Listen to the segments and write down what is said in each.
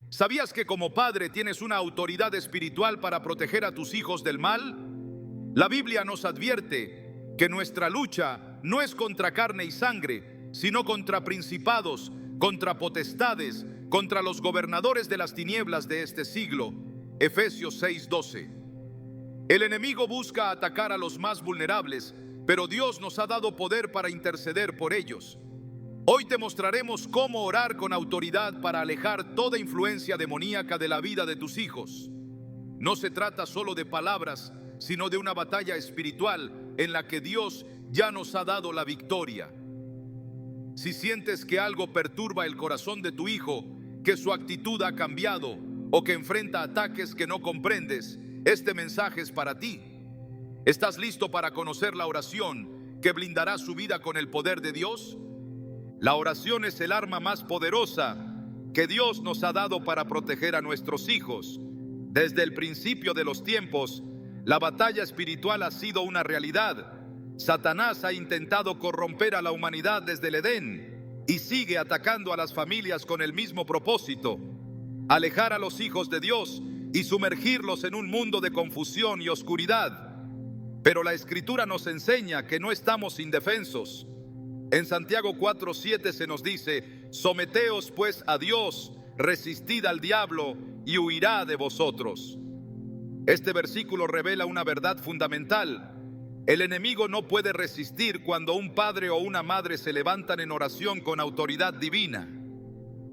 ¿Sabías que como padre tienes una autoridad espiritual para proteger a tus hijos del mal? La Biblia nos advierte que nuestra lucha no es contra carne y sangre, sino contra principados, contra potestades, contra los gobernadores de las tinieblas de este siglo. Efesios 6:12. El enemigo busca atacar a los más vulnerables, pero Dios nos ha dado poder para interceder por ellos. Hoy te mostraremos cómo orar con autoridad para alejar toda influencia demoníaca de la vida de tus hijos. No se trata solo de palabras, sino de una batalla espiritual en la que Dios ya nos ha dado la victoria. Si sientes que algo perturba el corazón de tu hijo, que su actitud ha cambiado o que enfrenta ataques que no comprendes, este mensaje es para ti. ¿Estás listo para conocer la oración que blindará su vida con el poder de Dios? La oración es el arma más poderosa que Dios nos ha dado para proteger a nuestros hijos. Desde el principio de los tiempos, la batalla espiritual ha sido una realidad. Satanás ha intentado corromper a la humanidad desde el Edén y sigue atacando a las familias con el mismo propósito: alejar a los hijos de Dios y sumergirlos en un mundo de confusión y oscuridad. Pero la Escritura nos enseña que no estamos indefensos. En Santiago 4:7 se nos dice: someteos pues a Dios, resistid al diablo y huirá de vosotros. Este versículo revela una verdad fundamental. El enemigo no puede resistir cuando un padre o una madre se levantan en oración con autoridad divina.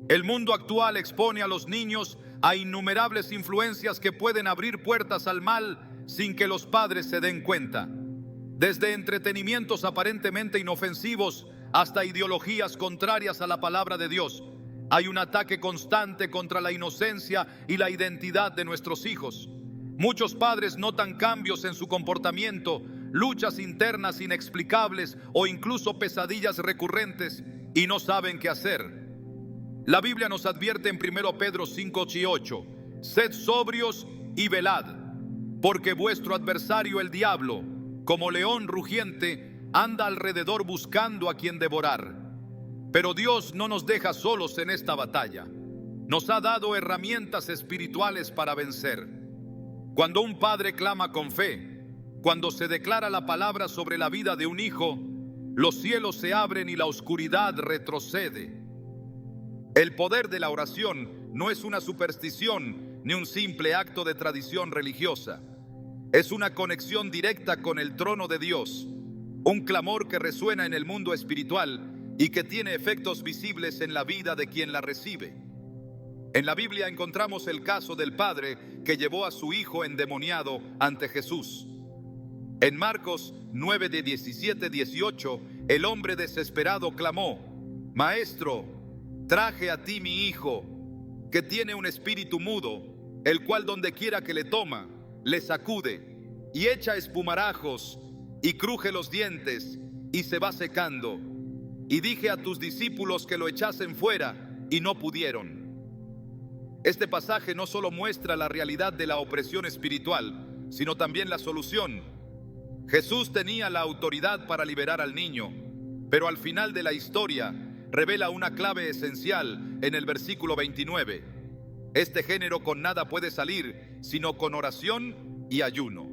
El mundo actual expone a los niños a innumerables influencias que pueden abrir puertas al mal sin que los padres se den cuenta. Desde entretenimientos aparentemente inofensivos hasta ideologías contrarias a la palabra de Dios, hay un ataque constante contra la inocencia y la identidad de nuestros hijos. Muchos padres notan cambios en su comportamiento, luchas internas inexplicables o incluso pesadillas recurrentes y no saben qué hacer. La Biblia nos advierte en 1 Pedro 5:8: sed sobrios y velad, porque vuestro adversario el diablo, como león rugiente, anda alrededor buscando a quien devorar. Pero Dios no nos deja solos en esta batalla. Nos ha dado herramientas espirituales para vencer. Cuando un padre clama con fe, cuando se declara la palabra sobre la vida de un hijo, los cielos se abren y la oscuridad retrocede. El poder de la oración no es una superstición ni un simple acto de tradición religiosa. Es una conexión directa con el trono de Dios, un clamor que resuena en el mundo espiritual y que tiene efectos visibles en la vida de quien la recibe. En la Biblia encontramos el caso del padre que llevó a su hijo endemoniado ante Jesús. En Marcos 9:17-18, el hombre desesperado clamó: Maestro, traje a ti mi hijo, que tiene un espíritu mudo, el cual donde quiera que le toma, le sacude y echa espumarajos y cruje los dientes y se va secando. Y dije a tus discípulos que lo echasen fuera y no pudieron. Este pasaje no solo muestra la realidad de la opresión espiritual, sino también la solución. Jesús tenía la autoridad para liberar al niño, pero al final de la historia revela una clave esencial en el versículo 29. Este género con nada puede salir, sino con oración y ayuno.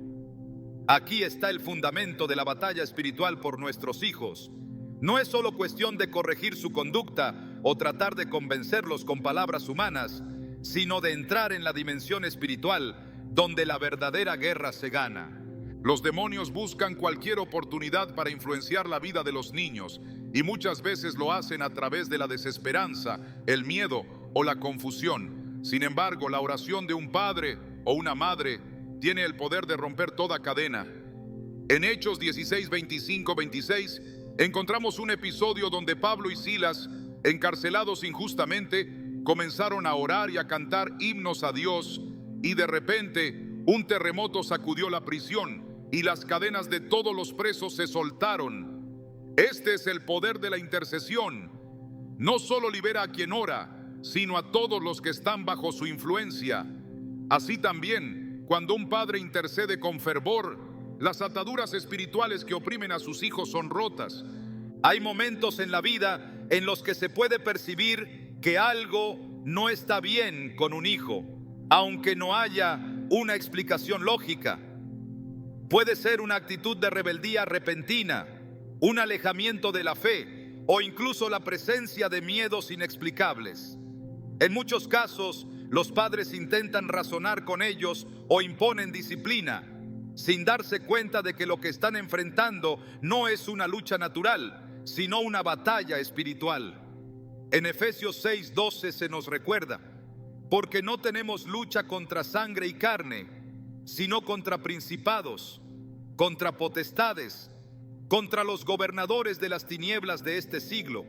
Aquí está el fundamento de la batalla espiritual por nuestros hijos. No es solo cuestión de corregir su conducta o tratar de convencerlos con palabras humanas, sino de entrar en la dimensión espiritual, donde la verdadera guerra se gana. Los demonios buscan cualquier oportunidad para influenciar la vida de los niños y muchas veces lo hacen a través de la desesperanza, el miedo o la confusión. Sin embargo, la oración de un padre o una madre tiene el poder de romper toda cadena. En Hechos 16, 25, 26 encontramos un episodio donde Pablo y Silas, encarcelados injustamente, comenzaron a orar y a cantar himnos a Dios, y de repente un terremoto sacudió la prisión y las cadenas de todos los presos se soltaron. Este es el poder de la intercesión. No solo libera a quien ora, sino a todos los que están bajo su influencia. Así también, cuando un padre intercede con fervor, las ataduras espirituales que oprimen a sus hijos son rotas. Hay momentos en la vida en los que se puede percibir que algo no está bien con un hijo, aunque no haya una explicación lógica. Puede ser una actitud de rebeldía repentina, un alejamiento de la fe o incluso la presencia de miedos inexplicables. En muchos casos, los padres intentan razonar con ellos o imponen disciplina, sin darse cuenta de que lo que están enfrentando no es una lucha natural, sino una batalla espiritual. En Efesios 6:12 se nos recuerda: porque no tenemos lucha contra sangre y carne, sino contra principados, contra potestades, contra los gobernadores de las tinieblas de este siglo,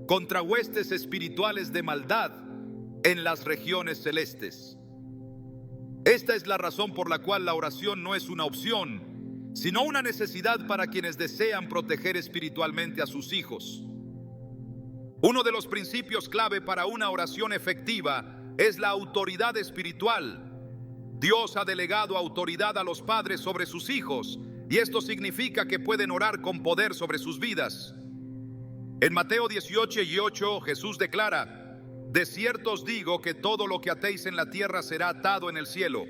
contra huestes espirituales de maldad en las regiones celestes. Esta es la razón por la cual la oración no es una opción, sino una necesidad para quienes desean proteger espiritualmente a sus hijos. Uno de los principios clave para una oración efectiva es la autoridad espiritual. Dios ha delegado autoridad a los padres sobre sus hijos, y esto significa que pueden orar con poder sobre sus vidas. En Mateo 18:8 Jesús declara: de cierto os digo que todo lo que atéis en la tierra será atado en el cielo,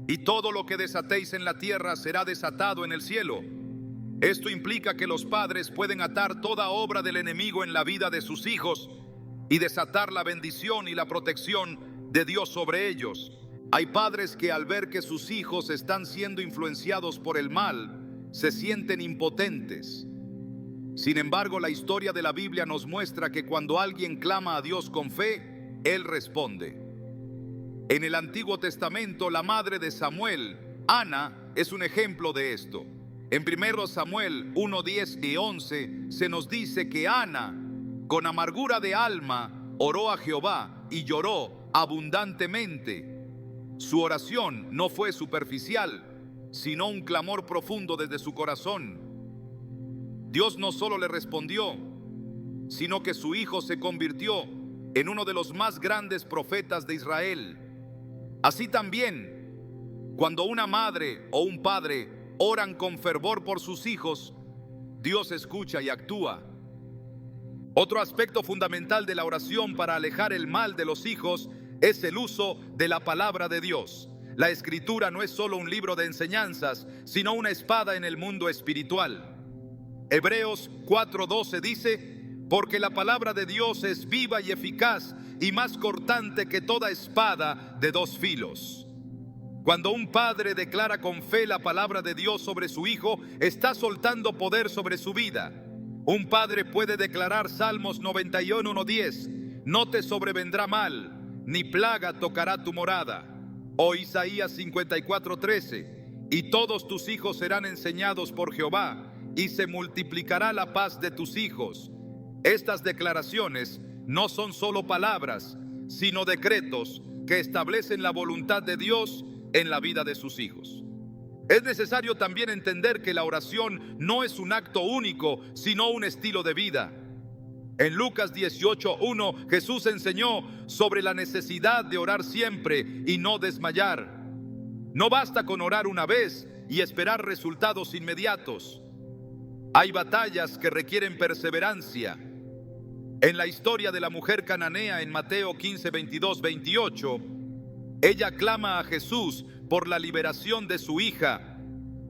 y todo lo que desatéis en la tierra será desatado en el cielo. Esto implica que los padres pueden atar toda obra del enemigo en la vida de sus hijos y desatar la bendición y la protección de Dios sobre ellos. Hay padres que al ver que sus hijos están siendo influenciados por el mal, se sienten impotentes. Sin embargo, la historia de la Biblia nos muestra que cuando alguien clama a Dios con fe, Él responde. En el Antiguo Testamento, la madre de Samuel, Ana, es un ejemplo de esto. En 1 Samuel 1:10 y 11 se nos dice que Ana, con amargura de alma, oró a Jehová y lloró abundantemente. Su oración no fue superficial, sino un clamor profundo desde su corazón. Dios no solo le respondió, sino que su hijo se convirtió en uno de los más grandes profetas de Israel. Así también, cuando una madre o un padre oran con fervor por sus hijos, Dios escucha y actúa. Otro aspecto fundamental de la oración para alejar el mal de los hijos es el uso de la palabra de Dios. La Escritura no es solo un libro de enseñanzas, sino una espada en el mundo espiritual. Hebreos 4:12 dice: porque la palabra de Dios es viva y eficaz y más cortante que toda espada de dos filos. Cuando un padre declara con fe la palabra de Dios sobre su hijo, está soltando poder sobre su vida. Un padre puede declarar Salmos 91:10: no te sobrevendrá mal, ni plaga tocará tu morada. O Isaías 54:13: y todos tus hijos serán enseñados por Jehová, y se multiplicará la paz de tus hijos. Estas declaraciones no son solo palabras, sino decretos que establecen la voluntad de Dios en la vida de sus hijos. Es necesario también entender que la oración no es un acto único, sino un estilo de vida. En Lucas 18:1 Jesús enseñó sobre la necesidad de orar siempre y no desmayar. No basta con orar una vez y esperar resultados inmediatos. Hay batallas que requieren perseverancia. En la historia de la mujer cananea en Mateo 15:22-28, ella clama a Jesús por la liberación de su hija,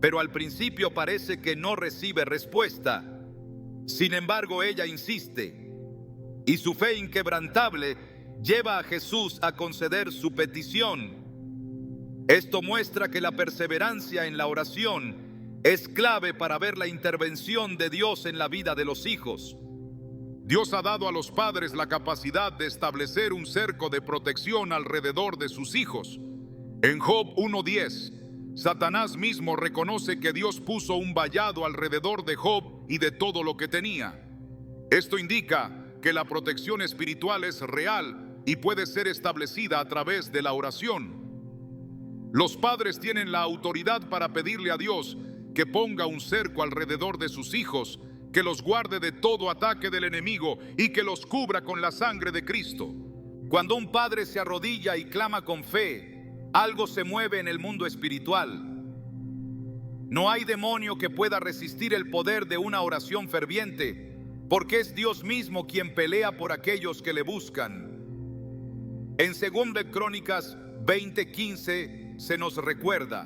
pero al principio parece que no recibe respuesta. Sin embargo, ella insiste, y su fe inquebrantable lleva a Jesús a conceder su petición. Esto muestra que la perseverancia en la oración es clave para ver la intervención de Dios en la vida de los hijos. Dios ha dado a los padres la capacidad de establecer un cerco de protección alrededor de sus hijos. En Job 1:10, Satanás mismo reconoce que Dios puso un vallado alrededor de Job y de todo lo que tenía. Esto indica que la protección espiritual es real y puede ser establecida a través de la oración. Los padres tienen la autoridad para pedirle a Dios que ponga un cerco alrededor de sus hijos, que los guarde de todo ataque del enemigo y que los cubra con la sangre de Cristo. Cuando un padre se arrodilla y clama con fe, algo se mueve en el mundo espiritual. No hay demonio que pueda resistir el poder de una oración ferviente, porque es Dios mismo quien pelea por aquellos que le buscan. En 2 Crónicas 20:15 se nos recuerda: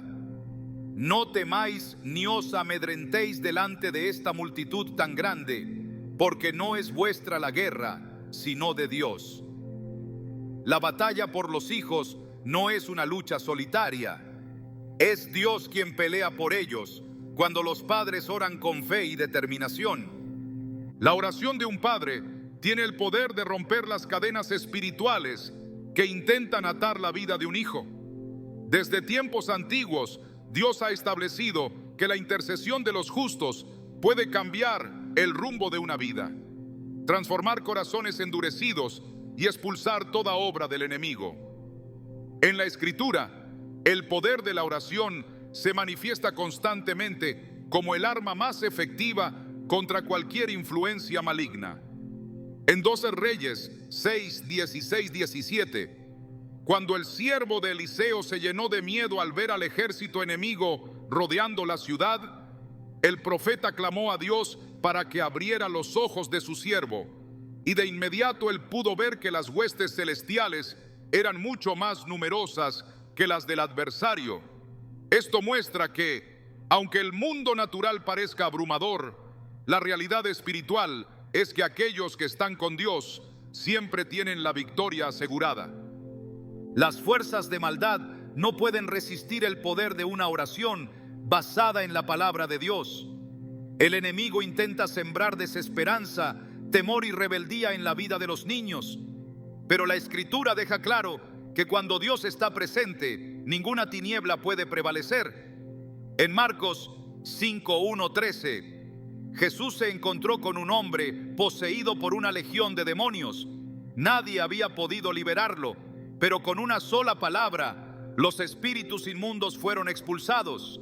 no temáis ni os amedrentéis delante de esta multitud tan grande, porque no es vuestra la guerra, sino de Dios. La batalla por los hijos no es una lucha solitaria. Es Dios quien pelea por ellos cuando los padres oran con fe y determinación. La oración de un padre tiene el poder de romper las cadenas espirituales que intentan atar la vida de un hijo. Desde tiempos antiguos, Dios ha establecido que la intercesión de los justos puede cambiar el rumbo de una vida, transformar corazones endurecidos y expulsar toda obra del enemigo. En la Escritura, el poder de la oración se manifiesta constantemente como el arma más efectiva contra cualquier influencia maligna. En 2 Reyes 6, 16, 17, cuando el siervo de Eliseo se llenó de miedo al ver al ejército enemigo rodeando la ciudad, el profeta clamó a Dios para que abriera los ojos de su siervo, y de inmediato él pudo ver que las huestes celestiales eran mucho más numerosas que las del adversario. Esto muestra que, aunque el mundo natural parezca abrumador, la realidad espiritual es que aquellos que están con Dios siempre tienen la victoria asegurada. Las fuerzas de maldad no pueden resistir el poder de una oración basada en la palabra de Dios. El enemigo intenta sembrar desesperanza, temor y rebeldía en la vida de los niños, pero la Escritura deja claro que cuando Dios está presente, ninguna tiniebla puede prevalecer. En Marcos 5:1-13, Jesús se encontró con un hombre poseído por una legión de demonios. Nadie había podido liberarlo, pero con una sola palabra, los espíritus inmundos fueron expulsados.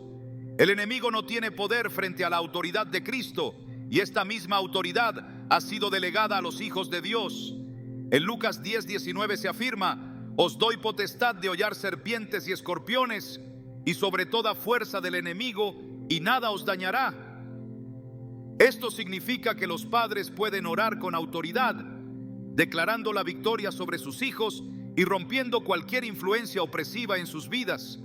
El enemigo no tiene poder frente a la autoridad de Cristo, y esta misma autoridad ha sido delegada a los hijos de Dios. En Lucas 10:19 se afirma: os doy potestad de hollar serpientes y escorpiones, y sobre toda fuerza del enemigo, y nada os dañará. Esto significa que los padres pueden orar con autoridad, declarando la victoria sobre sus hijos y rompiendo cualquier influencia opresiva en sus vidas.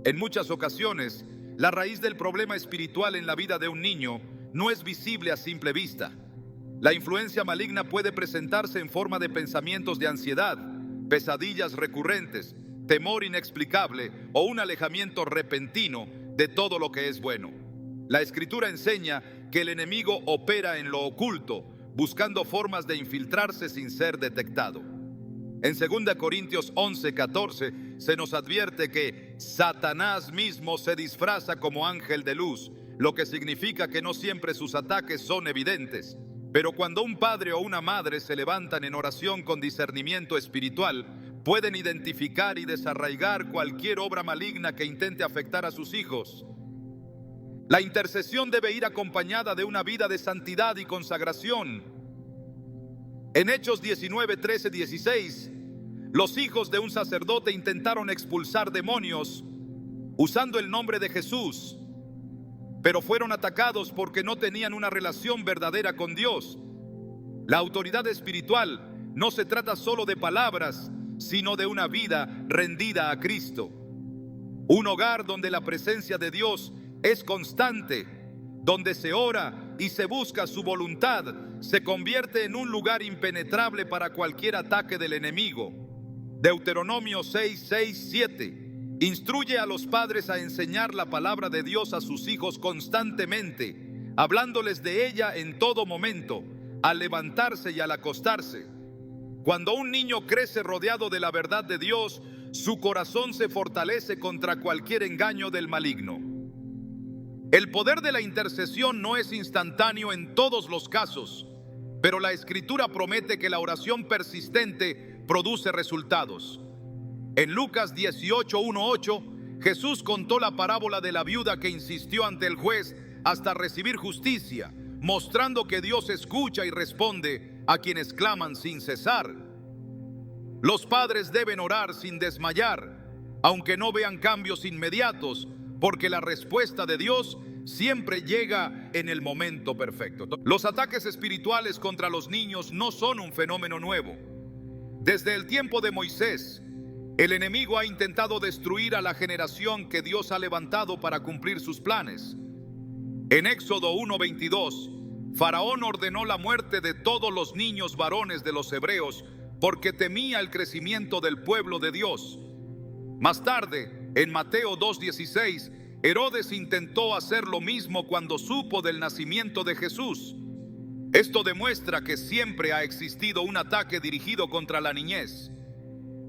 En muchas ocasiones, la raíz del problema espiritual en la vida de un niño no es visible a simple vista. La influencia maligna puede presentarse en forma de pensamientos de ansiedad, pesadillas recurrentes, temor inexplicable o un alejamiento repentino de todo lo que es bueno. La Escritura enseña que el enemigo opera en lo oculto, buscando formas de infiltrarse sin ser detectado. En 2 Corintios 11:14 se nos advierte que Satanás mismo se disfraza como ángel de luz, lo que significa que no siempre sus ataques son evidentes. Pero cuando un padre o una madre se levantan en oración con discernimiento espiritual, pueden identificar y desarraigar cualquier obra maligna que intente afectar a sus hijos. La intercesión debe ir acompañada de una vida de santidad y consagración. En Hechos 19, 13, 16, los hijos de un sacerdote intentaron expulsar demonios usando el nombre de Jesús, pero fueron atacados porque no tenían una relación verdadera con Dios. La autoridad espiritual no se trata solo de palabras, sino de una vida rendida a Cristo. Un hogar donde la presencia de Dios es constante, donde se ora y se busca su voluntad, se convierte en un lugar impenetrable para cualquier ataque del enemigo. Deuteronomio 6, 6, 7 instruye a los padres a enseñar la palabra de Dios a sus hijos constantemente, hablándoles de ella en todo momento, al levantarse y al acostarse. Cuando un niño crece rodeado de la verdad de Dios, su corazón se fortalece contra cualquier engaño del maligno. El poder de la intercesión no es instantáneo en todos los casos, pero la Escritura promete que la oración persistente produce resultados. En Lucas 18:1-8, Jesús contó la parábola de la viuda que insistió ante el juez hasta recibir justicia, mostrando que Dios escucha y responde a quienes claman sin cesar. Los padres deben orar sin desmayar, aunque no vean cambios inmediatos, porque la respuesta de Dios siempre llega en el momento perfecto. Los ataques espirituales contra los niños no son un fenómeno nuevo. Desde el tiempo de Moisés, el enemigo ha intentado destruir a la generación que Dios ha levantado para cumplir sus planes. En Éxodo 1:22, Faraón ordenó la muerte de todos los niños varones de los hebreos porque temía el crecimiento del pueblo de Dios. Más tarde, en Mateo 2:16, Herodes intentó hacer lo mismo cuando supo del nacimiento de Jesús. Esto demuestra que siempre ha existido un ataque dirigido contra la niñez.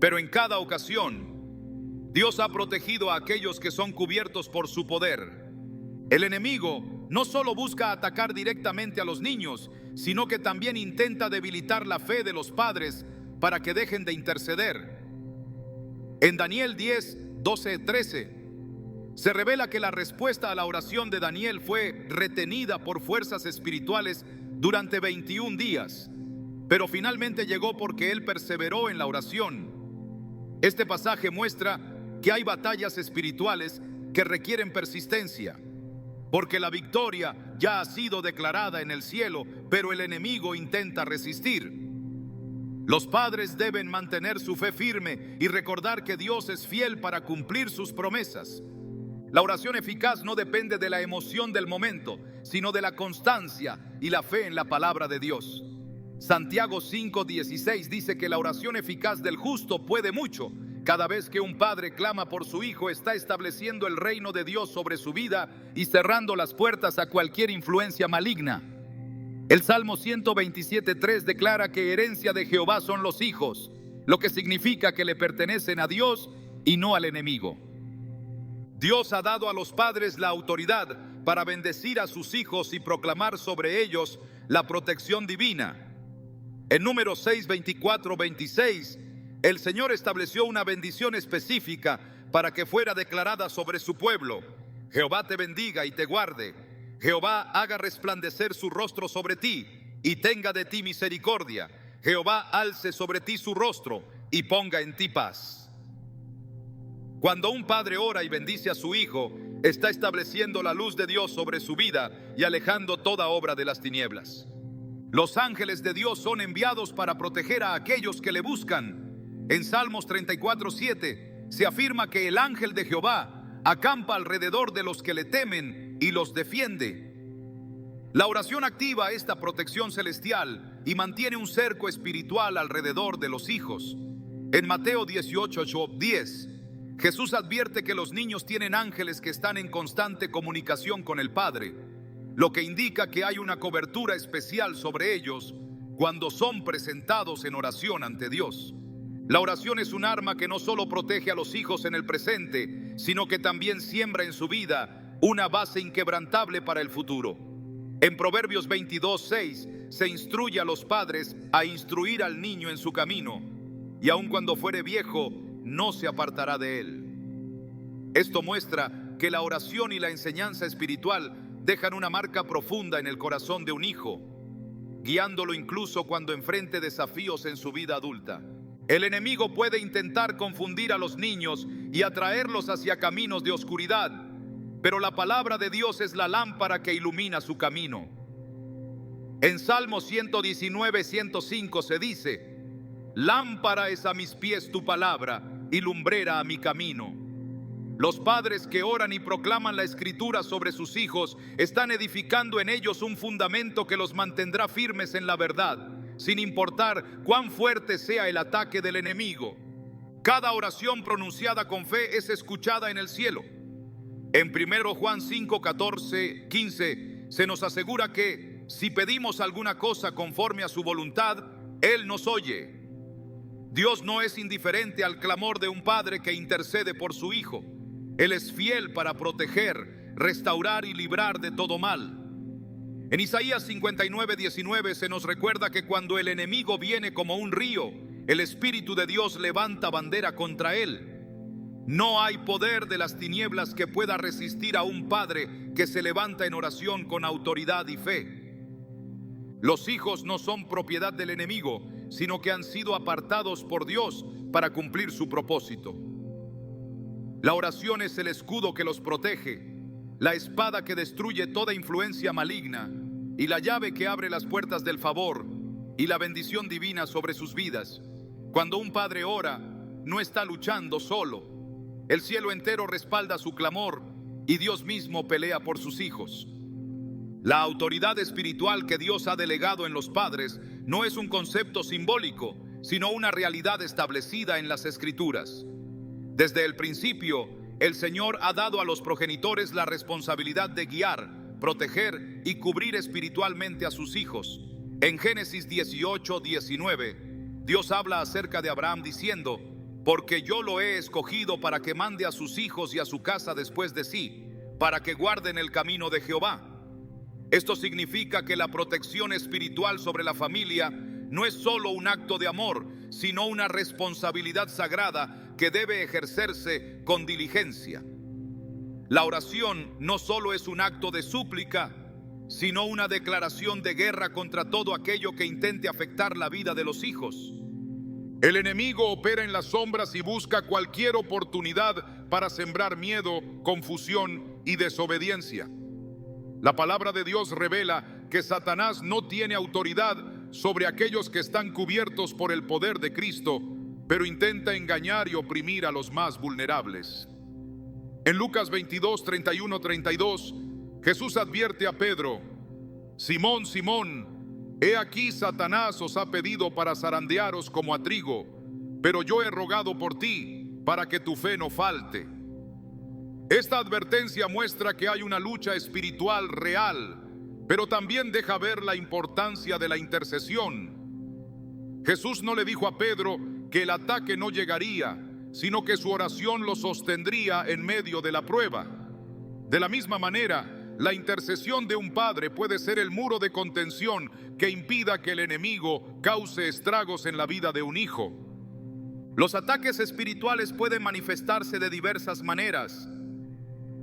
Pero en cada ocasión, Dios ha protegido a aquellos que son cubiertos por su poder. El enemigo no solo busca atacar directamente a los niños, sino que también intenta debilitar la fe de los padres para que dejen de interceder. En Daniel 10:12-13, se revela que la respuesta a la oración de Daniel fue retenida por fuerzas espirituales durante 21 días, pero finalmente llegó porque él perseveró en la oración. Este pasaje muestra que hay batallas espirituales que requieren persistencia, porque la victoria ya ha sido declarada en el cielo, pero el enemigo intenta resistir. Los padres deben mantener su fe firme y recordar que Dios es fiel para cumplir sus promesas. La oración eficaz no depende de la emoción del momento, sino de la constancia y la fe en la palabra de Dios. Santiago 5:16 dice que la oración eficaz del justo puede mucho. Cada vez que un padre clama por su hijo, está estableciendo el reino de Dios sobre su vida y cerrando las puertas a cualquier influencia maligna. El Salmo 127:3 declara que herencia de Jehová son los hijos, lo que significa que le pertenecen a Dios y no al enemigo. Dios ha dado a los padres la autoridad para bendecir a sus hijos y proclamar sobre ellos la protección divina. En Números 6:24-26, el Señor estableció una bendición específica para que fuera declarada sobre su pueblo. Jehová te bendiga y te guarde. Jehová haga resplandecer su rostro sobre ti y tenga de ti misericordia. Jehová alce sobre ti su rostro y ponga en ti paz. Cuando un padre ora y bendice a su hijo, está estableciendo la luz de Dios sobre su vida y alejando toda obra de las tinieblas. Los ángeles de Dios son enviados para proteger a aquellos que le buscan. En Salmos 34:7 se afirma que el ángel de Jehová acampa alrededor de los que le temen y los defiende. La oración activa esta protección celestial y mantiene un cerco espiritual alrededor de los hijos. En Mateo 18:10, Jesús advierte que los niños tienen ángeles que están en constante comunicación con el Padre, lo que indica que hay una cobertura especial sobre ellos cuando son presentados en oración ante Dios. La oración es un arma que no solo protege a los hijos en el presente, sino que también siembra en su vida una base inquebrantable para el futuro. En Proverbios 22:6 se instruye a los padres a instruir al niño en su camino, y aun cuando fuere viejo, no se apartará de él. Esto muestra que la oración y la enseñanza espiritual dejan una marca profunda en el corazón de un hijo, guiándolo incluso cuando enfrente desafíos en su vida adulta. El enemigo puede intentar confundir a los niños y atraerlos hacia caminos de oscuridad, pero la palabra de Dios es la lámpara que ilumina su camino. En Salmo 119:105 se dice: lámpara es a mis pies tu palabra y lumbrera a mi camino. Los padres que oran y proclaman la escritura sobre sus hijos están edificando en ellos un fundamento que los mantendrá firmes en la verdad, sin importar cuán fuerte sea el ataque del enemigo. Cada oración pronunciada con fe es escuchada en el cielo. En 1 Juan 5:14-15 se nos asegura que si pedimos alguna cosa conforme a su voluntad, Él nos oye. Dios no es indiferente al clamor de un padre que intercede por su hijo. Él es fiel para proteger, restaurar y librar de todo mal. En Isaías 59:19 se nos recuerda que cuando el enemigo viene como un río, el Espíritu de Dios levanta bandera contra él. No hay poder de las tinieblas que pueda resistir a un padre que se levanta en oración con autoridad y fe. Los hijos no son propiedad del enemigo, sino que han sido apartados por Dios para cumplir su propósito. La oración es el escudo que los protege, la espada que destruye toda influencia maligna y la llave que abre las puertas del favor y la bendición divina sobre sus vidas. Cuando un padre ora, no está luchando solo. El cielo entero respalda su clamor y Dios mismo pelea por sus hijos. La autoridad espiritual que Dios ha delegado en los padres no es un concepto simbólico, sino una realidad establecida en las Escrituras. Desde el principio, el Señor ha dado a los progenitores la responsabilidad de guiar, proteger y cubrir espiritualmente a sus hijos. En Génesis 18:19, Dios habla acerca de Abraham diciendo: porque yo lo he escogido para que mande a sus hijos y a su casa después de sí, para que guarden el camino de Jehová. Esto significa que la protección espiritual sobre la familia no es solo un acto de amor, sino una responsabilidad sagrada que debe ejercerse con diligencia. La oración no solo es un acto de súplica, sino una declaración de guerra contra todo aquello que intente afectar la vida de los hijos. El enemigo opera en las sombras y busca cualquier oportunidad para sembrar miedo, confusión y desobediencia. La palabra de Dios revela que Satanás no tiene autoridad sobre aquellos que están cubiertos por el poder de Cristo, pero intenta engañar y oprimir a los más vulnerables. En Lucas 22, 31, 32, Jesús advierte a Pedro: Simón, Simón, he aquí Satanás os ha pedido para zarandearos como a trigo, pero yo he rogado por ti para que tu fe no falte. Esta advertencia muestra que hay una lucha espiritual real, pero también deja ver la importancia de la intercesión. Jesús no le dijo a Pedro que el ataque no llegaría, sino que su oración lo sostendría en medio de la prueba. De la misma manera, la intercesión de un padre puede ser el muro de contención que impida que el enemigo cause estragos en la vida de un hijo. Los ataques espirituales pueden manifestarse de diversas maneras.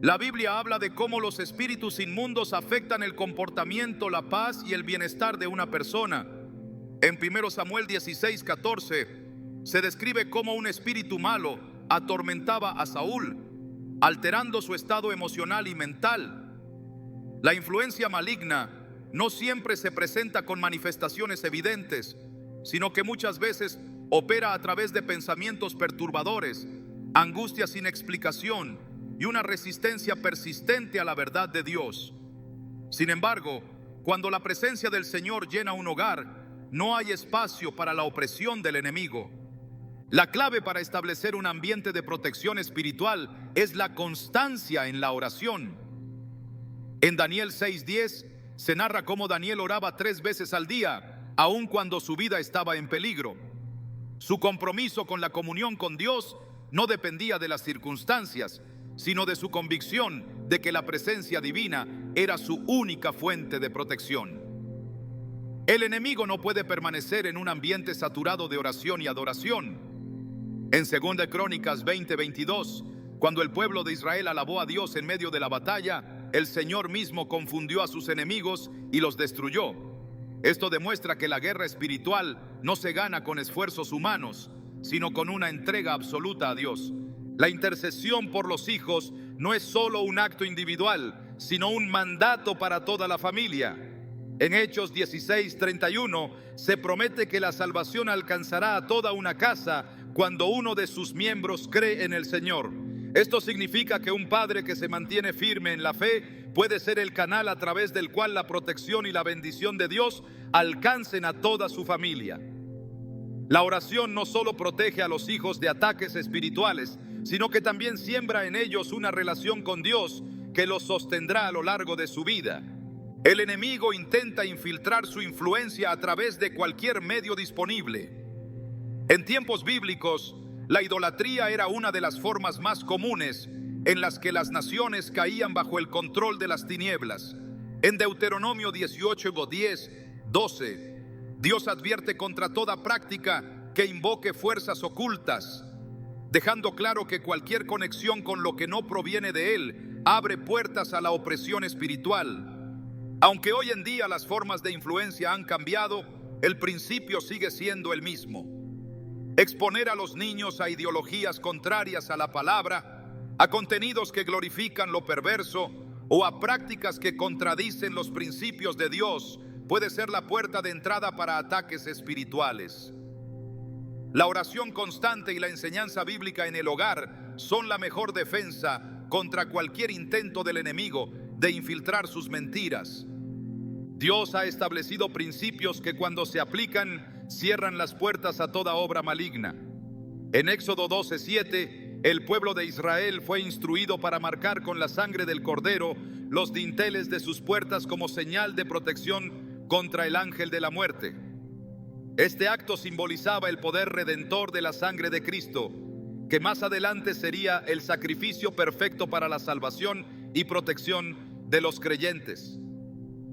La Biblia habla de cómo los espíritus inmundos afectan el comportamiento, la paz y el bienestar de una persona. En 1 Samuel 16:14 se describe cómo un espíritu malo atormentaba a Saúl, alterando su estado emocional y mental. La influencia maligna no siempre se presenta con manifestaciones evidentes, sino que muchas veces opera a través de pensamientos perturbadores, angustia sin explicación y una resistencia persistente a la verdad de Dios. Sin embargo, cuando la presencia del Señor llena un hogar, no hay espacio para la opresión del enemigo. La clave para establecer un ambiente de protección espiritual es la constancia en la oración. En Daniel 6:10 se narra cómo Daniel oraba 3 veces al día, aun cuando su vida estaba en peligro. Su compromiso con la comunión con Dios no dependía de las circunstancias, sino de su convicción de que la presencia divina era su única fuente de protección. El enemigo no puede permanecer en un ambiente saturado de oración y adoración. En 2 Crónicas 20:22, cuando el pueblo de Israel alabó a Dios en medio de la batalla, el Señor mismo confundió a sus enemigos y los destruyó. Esto demuestra que la guerra espiritual no se gana con esfuerzos humanos, sino con una entrega absoluta a Dios. La intercesión por los hijos no es solo un acto individual, sino un mandato para toda la familia. En Hechos 16:31 se promete que la salvación alcanzará a toda una casa cuando uno de sus miembros cree en el Señor. Esto significa que un padre que se mantiene firme en la fe puede ser el canal a través del cual la protección y la bendición de Dios alcancen a toda su familia. La oración no solo protege a los hijos de ataques espirituales, sino que también siembra en ellos una relación con Dios que los sostendrá a lo largo de su vida. El enemigo intenta infiltrar su influencia a través de cualquier medio disponible. En tiempos bíblicos, la idolatría era una de las formas más comunes en las que las naciones caían bajo el control de las tinieblas. En Deuteronomio 18:10, 12, Dios advierte contra toda práctica que invoque fuerzas ocultas, dejando claro que cualquier conexión con lo que no proviene de Él abre puertas a la opresión espiritual. Aunque hoy en día las formas de influencia han cambiado, el principio sigue siendo el mismo. Exponer a los niños a ideologías contrarias a la palabra, a contenidos que glorifican lo perverso o a prácticas que contradicen los principios de Dios puede ser la puerta de entrada para ataques espirituales. La oración constante y la enseñanza bíblica en el hogar son la mejor defensa contra cualquier intento del enemigo de infiltrar sus mentiras. Dios ha establecido principios que cuando se aplican cierran las puertas a toda obra maligna. En Éxodo 12:7, el pueblo de Israel fue instruido para marcar con la sangre del cordero los dinteles de sus puertas como señal de protección contra el ángel de la muerte. Este acto simbolizaba el poder redentor de la sangre de Cristo, que más adelante sería el sacrificio perfecto para la salvación y protección de los creyentes.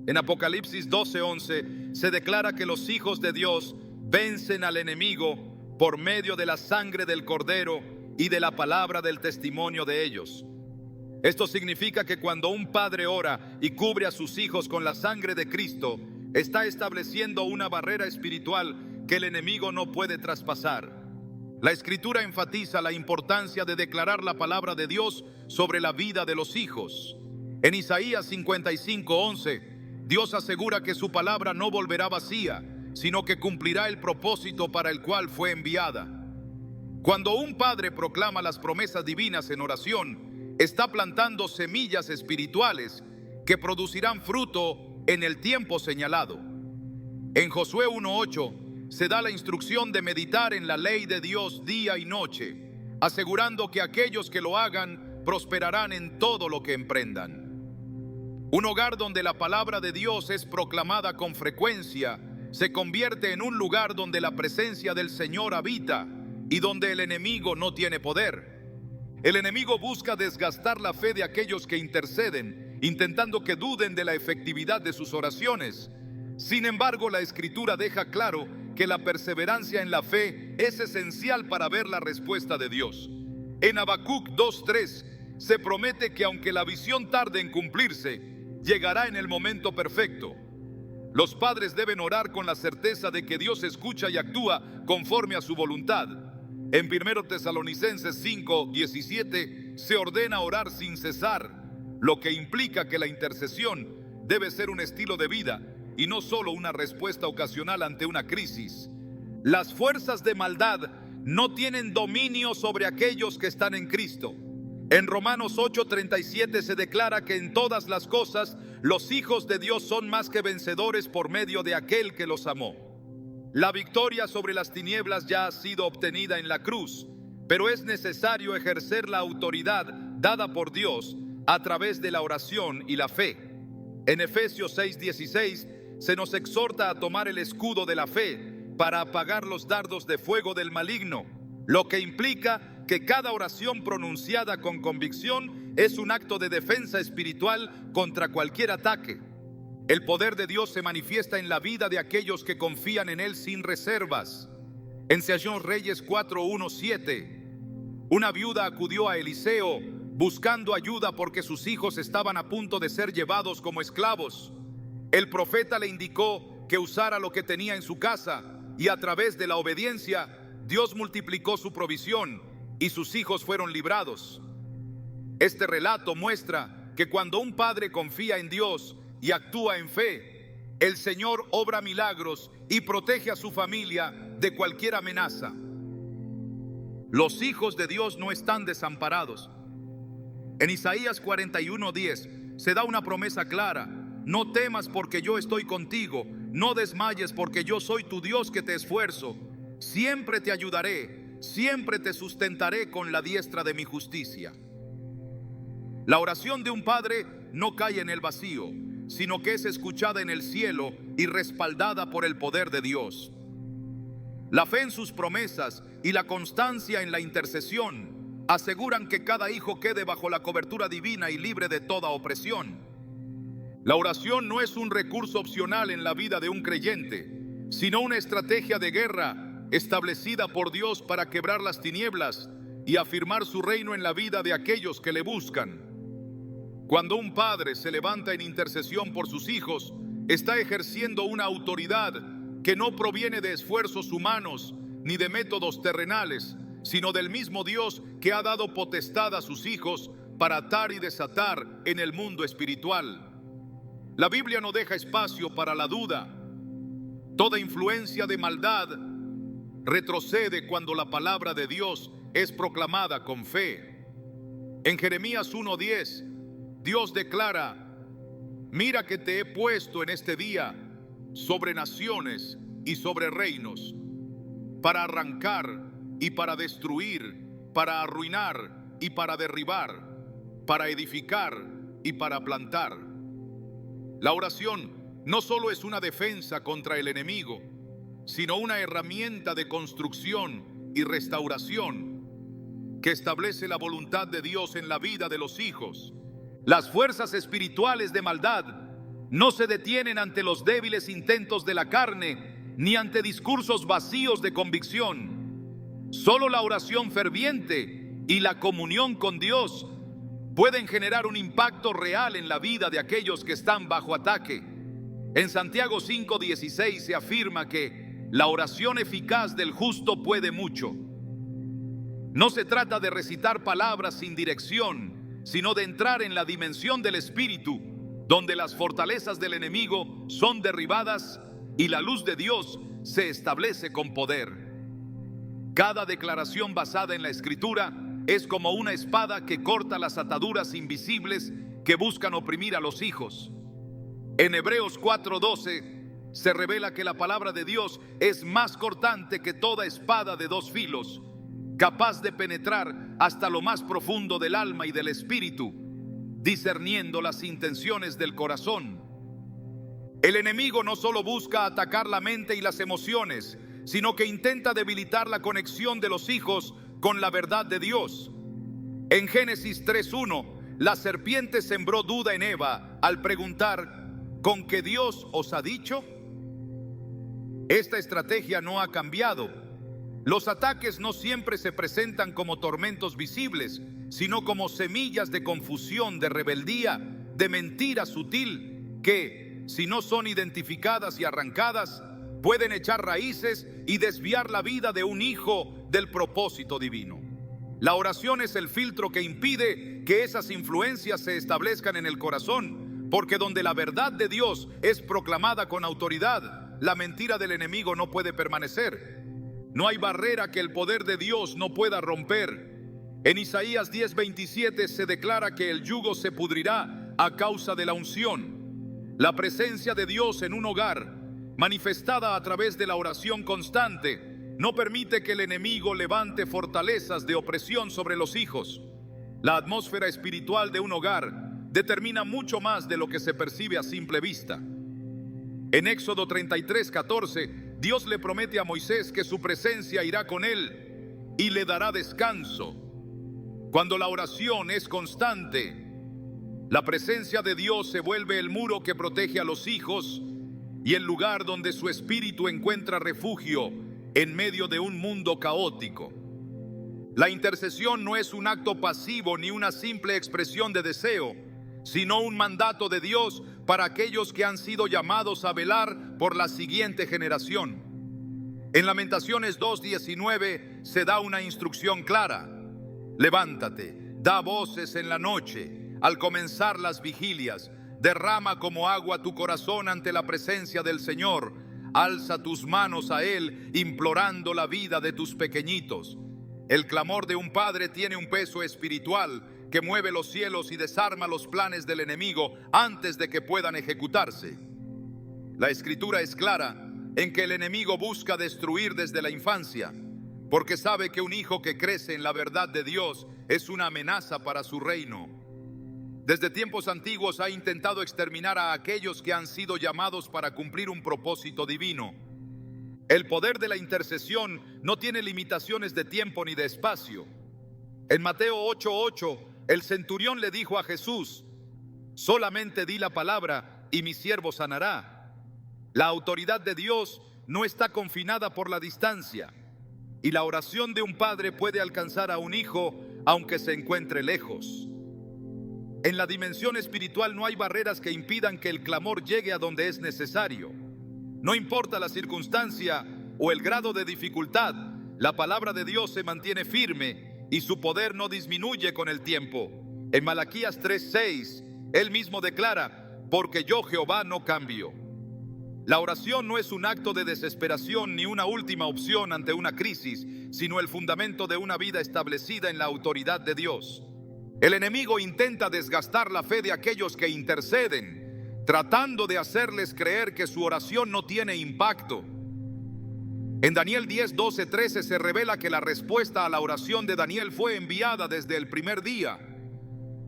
En Apocalipsis 12:11 se declara que los hijos de Dios vencen al enemigo por medio de la sangre del Cordero y de la palabra del testimonio de ellos. Esto significa que cuando un padre ora y cubre a sus hijos con la sangre de Cristo, está estableciendo una barrera espiritual que el enemigo no puede traspasar. La Escritura enfatiza la importancia de declarar la palabra de Dios sobre la vida de los hijos. En Isaías 55:11, Dios asegura que su palabra no volverá vacía, sino que cumplirá el propósito para el cual fue enviada. Cuando un padre proclama las promesas divinas en oración, está plantando semillas espirituales que producirán fruto en el tiempo señalado. En Josué 1:8 se da la instrucción de meditar en la ley de Dios día y noche, asegurando que aquellos que lo hagan prosperarán en todo lo que emprendan. Un hogar donde la palabra de Dios es proclamada con frecuencia se convierte en un lugar donde la presencia del Señor habita y donde el enemigo no tiene poder. El enemigo busca desgastar la fe de aquellos que interceden, intentando que duden de la efectividad de sus oraciones. Sin embargo, la Escritura deja claro que la perseverancia en la fe es esencial para ver la respuesta de Dios. En Habacuc 2:3 se promete que aunque la visión tarde en cumplirse, llegará en el momento perfecto. Los padres deben orar con la certeza de que Dios escucha y actúa conforme a su voluntad. En 1 Tesalonicenses 5:17 se ordena orar sin cesar, lo que implica que la intercesión debe ser un estilo de vida y no solo una respuesta ocasional ante una crisis. Las fuerzas de maldad no tienen dominio sobre aquellos que están en Cristo. En Romanos 8:37 se declara que en todas las cosas los hijos de Dios son más que vencedores por medio de aquel que los amó. La victoria sobre las tinieblas ya ha sido obtenida en la cruz, pero es necesario ejercer la autoridad dada por Dios a través de la oración y la fe. En Efesios 6:16 se nos exhorta a tomar el escudo de la fe para apagar los dardos de fuego del maligno, lo que implica que cada oración pronunciada con convicción es un acto de defensa espiritual contra cualquier ataque. El poder de Dios se manifiesta en la vida de aquellos que confían en Él sin reservas. En Según Reyes 4:1-7, una viuda acudió a Eliseo buscando ayuda porque sus hijos estaban a punto de ser llevados como esclavos. El profeta le indicó que usara lo que tenía en su casa y a través de la obediencia, Dios multiplicó su provisión y sus hijos fueron librados. Este relato muestra que cuando un padre confía en Dios y actúa en fe, el Señor obra milagros y protege a su familia de cualquier amenaza. Los hijos de Dios no están desamparados. En Isaías 41:10 se da una promesa clara: no temas porque yo estoy contigo, no desmayes porque yo soy tu Dios que te esfuerzo. Siempre te ayudaré, siempre te sustentaré con la diestra de mi justicia. La oración de un padre no cae en el vacío, sino que es escuchada en el cielo y respaldada por el poder de Dios. La fe en sus promesas y la constancia en la intercesión aseguran que cada hijo quede bajo la cobertura divina y libre de toda opresión. La oración no es un recurso opcional en la vida de un creyente, sino una estrategia de guerra establecida por Dios para quebrar las tinieblas y afirmar su reino en la vida de aquellos que le buscan. Cuando un padre se levanta en intercesión por sus hijos, está ejerciendo una autoridad que no proviene de esfuerzos humanos ni de métodos terrenales, sino del mismo Dios que ha dado potestad a sus hijos para atar y desatar en el mundo espiritual. La Biblia no deja espacio para la duda. Toda influencia de maldad retrocede cuando la palabra de Dios es proclamada con fe. En Jeremías 1:10, Dios declara: mira que te he puesto en este día sobre naciones y sobre reinos, para arrancar y para destruir, para arruinar y para derribar, para edificar y para plantar. La oración no solo es una defensa contra el enemigo, sino una herramienta de construcción y restauración que establece la voluntad de Dios en la vida de los hijos. Las fuerzas espirituales de maldad no se detienen ante los débiles intentos de la carne, ni ante discursos vacíos de convicción. Solo la oración ferviente y la comunión con Dios pueden generar un impacto real en la vida de aquellos que están bajo ataque. En Santiago 5:16 se afirma que la oración eficaz del justo puede mucho. No se trata de recitar palabras sin dirección, sino de entrar en la dimensión del Espíritu, donde las fortalezas del enemigo son derribadas y la luz de Dios se establece con poder. Cada declaración basada en la Escritura es como una espada que corta las ataduras invisibles que buscan oprimir a los hijos. En Hebreos 4:12 se revela que la palabra de Dios es más cortante que toda espada de dos filos, capaz de penetrar hasta lo más profundo del alma y del espíritu, discerniendo las intenciones del corazón. El enemigo no solo busca atacar la mente y las emociones, sino que intenta debilitar la conexión de los hijos con la verdad de Dios. En Génesis 3:1, la serpiente sembró duda en Eva al preguntar: ¿con qué Dios os ha dicho? Esta estrategia no ha cambiado. Los ataques no siempre se presentan como tormentos visibles, sino como semillas de confusión, de rebeldía, de mentira sutil, que, si no son identificadas y arrancadas, pueden echar raíces y desviar la vida de un hijo del propósito divino. La oración es el filtro que impide que esas influencias se establezcan en el corazón, porque donde la verdad de Dios es proclamada con autoridad, la mentira del enemigo no puede permanecer. No hay barrera que el poder de Dios no pueda romper. En Isaías 10:27 se declara que el yugo se pudrirá a causa de la unción. La presencia de Dios en un hogar, manifestada a través de la oración constante, no permite que el enemigo levante fortalezas de opresión sobre los hijos. La atmósfera espiritual de un hogar determina mucho más de lo que se percibe a simple vista. En Éxodo 33:14, Dios le promete a Moisés que su presencia irá con él y le dará descanso. Cuando la oración es constante, la presencia de Dios se vuelve el muro que protege a los hijos y el lugar donde su espíritu encuentra refugio en medio de un mundo caótico. La intercesión no es un acto pasivo ni una simple expresión de deseo, sino un mandato de Dios para aquellos que han sido llamados a velar por la siguiente generación. En Lamentaciones 2:19 se da una instrucción clara: levántate, da voces en la noche, al comenzar las vigilias, derrama como agua tu corazón ante la presencia del Señor, alza tus manos a Él, implorando la vida de tus pequeñitos. El clamor de un padre tiene un peso espiritual que mueve los cielos y desarma los planes del enemigo antes de que puedan ejecutarse. La Escritura es clara en que el enemigo busca destruir desde la infancia, porque sabe que un hijo que crece en la verdad de Dios es una amenaza para su reino. Desde tiempos antiguos ha intentado exterminar a aquellos que han sido llamados para cumplir un propósito divino. El poder de la intercesión no tiene limitaciones de tiempo ni de espacio. En Mateo 8:8, el centurión le dijo a Jesús: solamente di la palabra y mi siervo sanará. La autoridad de Dios no está confinada por la distancia, y la oración de un padre puede alcanzar a un hijo aunque se encuentre lejos. En la dimensión espiritual no hay barreras que impidan que el clamor llegue a donde es necesario. No importa la circunstancia o el grado de dificultad, la palabra de Dios se mantiene firme y su poder no disminuye con el tiempo. En Malaquías 3:6, él mismo declara: porque yo Jehová no cambio. La oración no es un acto de desesperación ni una última opción ante una crisis, sino el fundamento de una vida establecida en la autoridad de Dios. El enemigo intenta desgastar la fe de aquellos que interceden, tratando de hacerles creer que su oración no tiene impacto. En Daniel 10, 12, 13 se revela que la respuesta a la oración de Daniel fue enviada desde el primer día,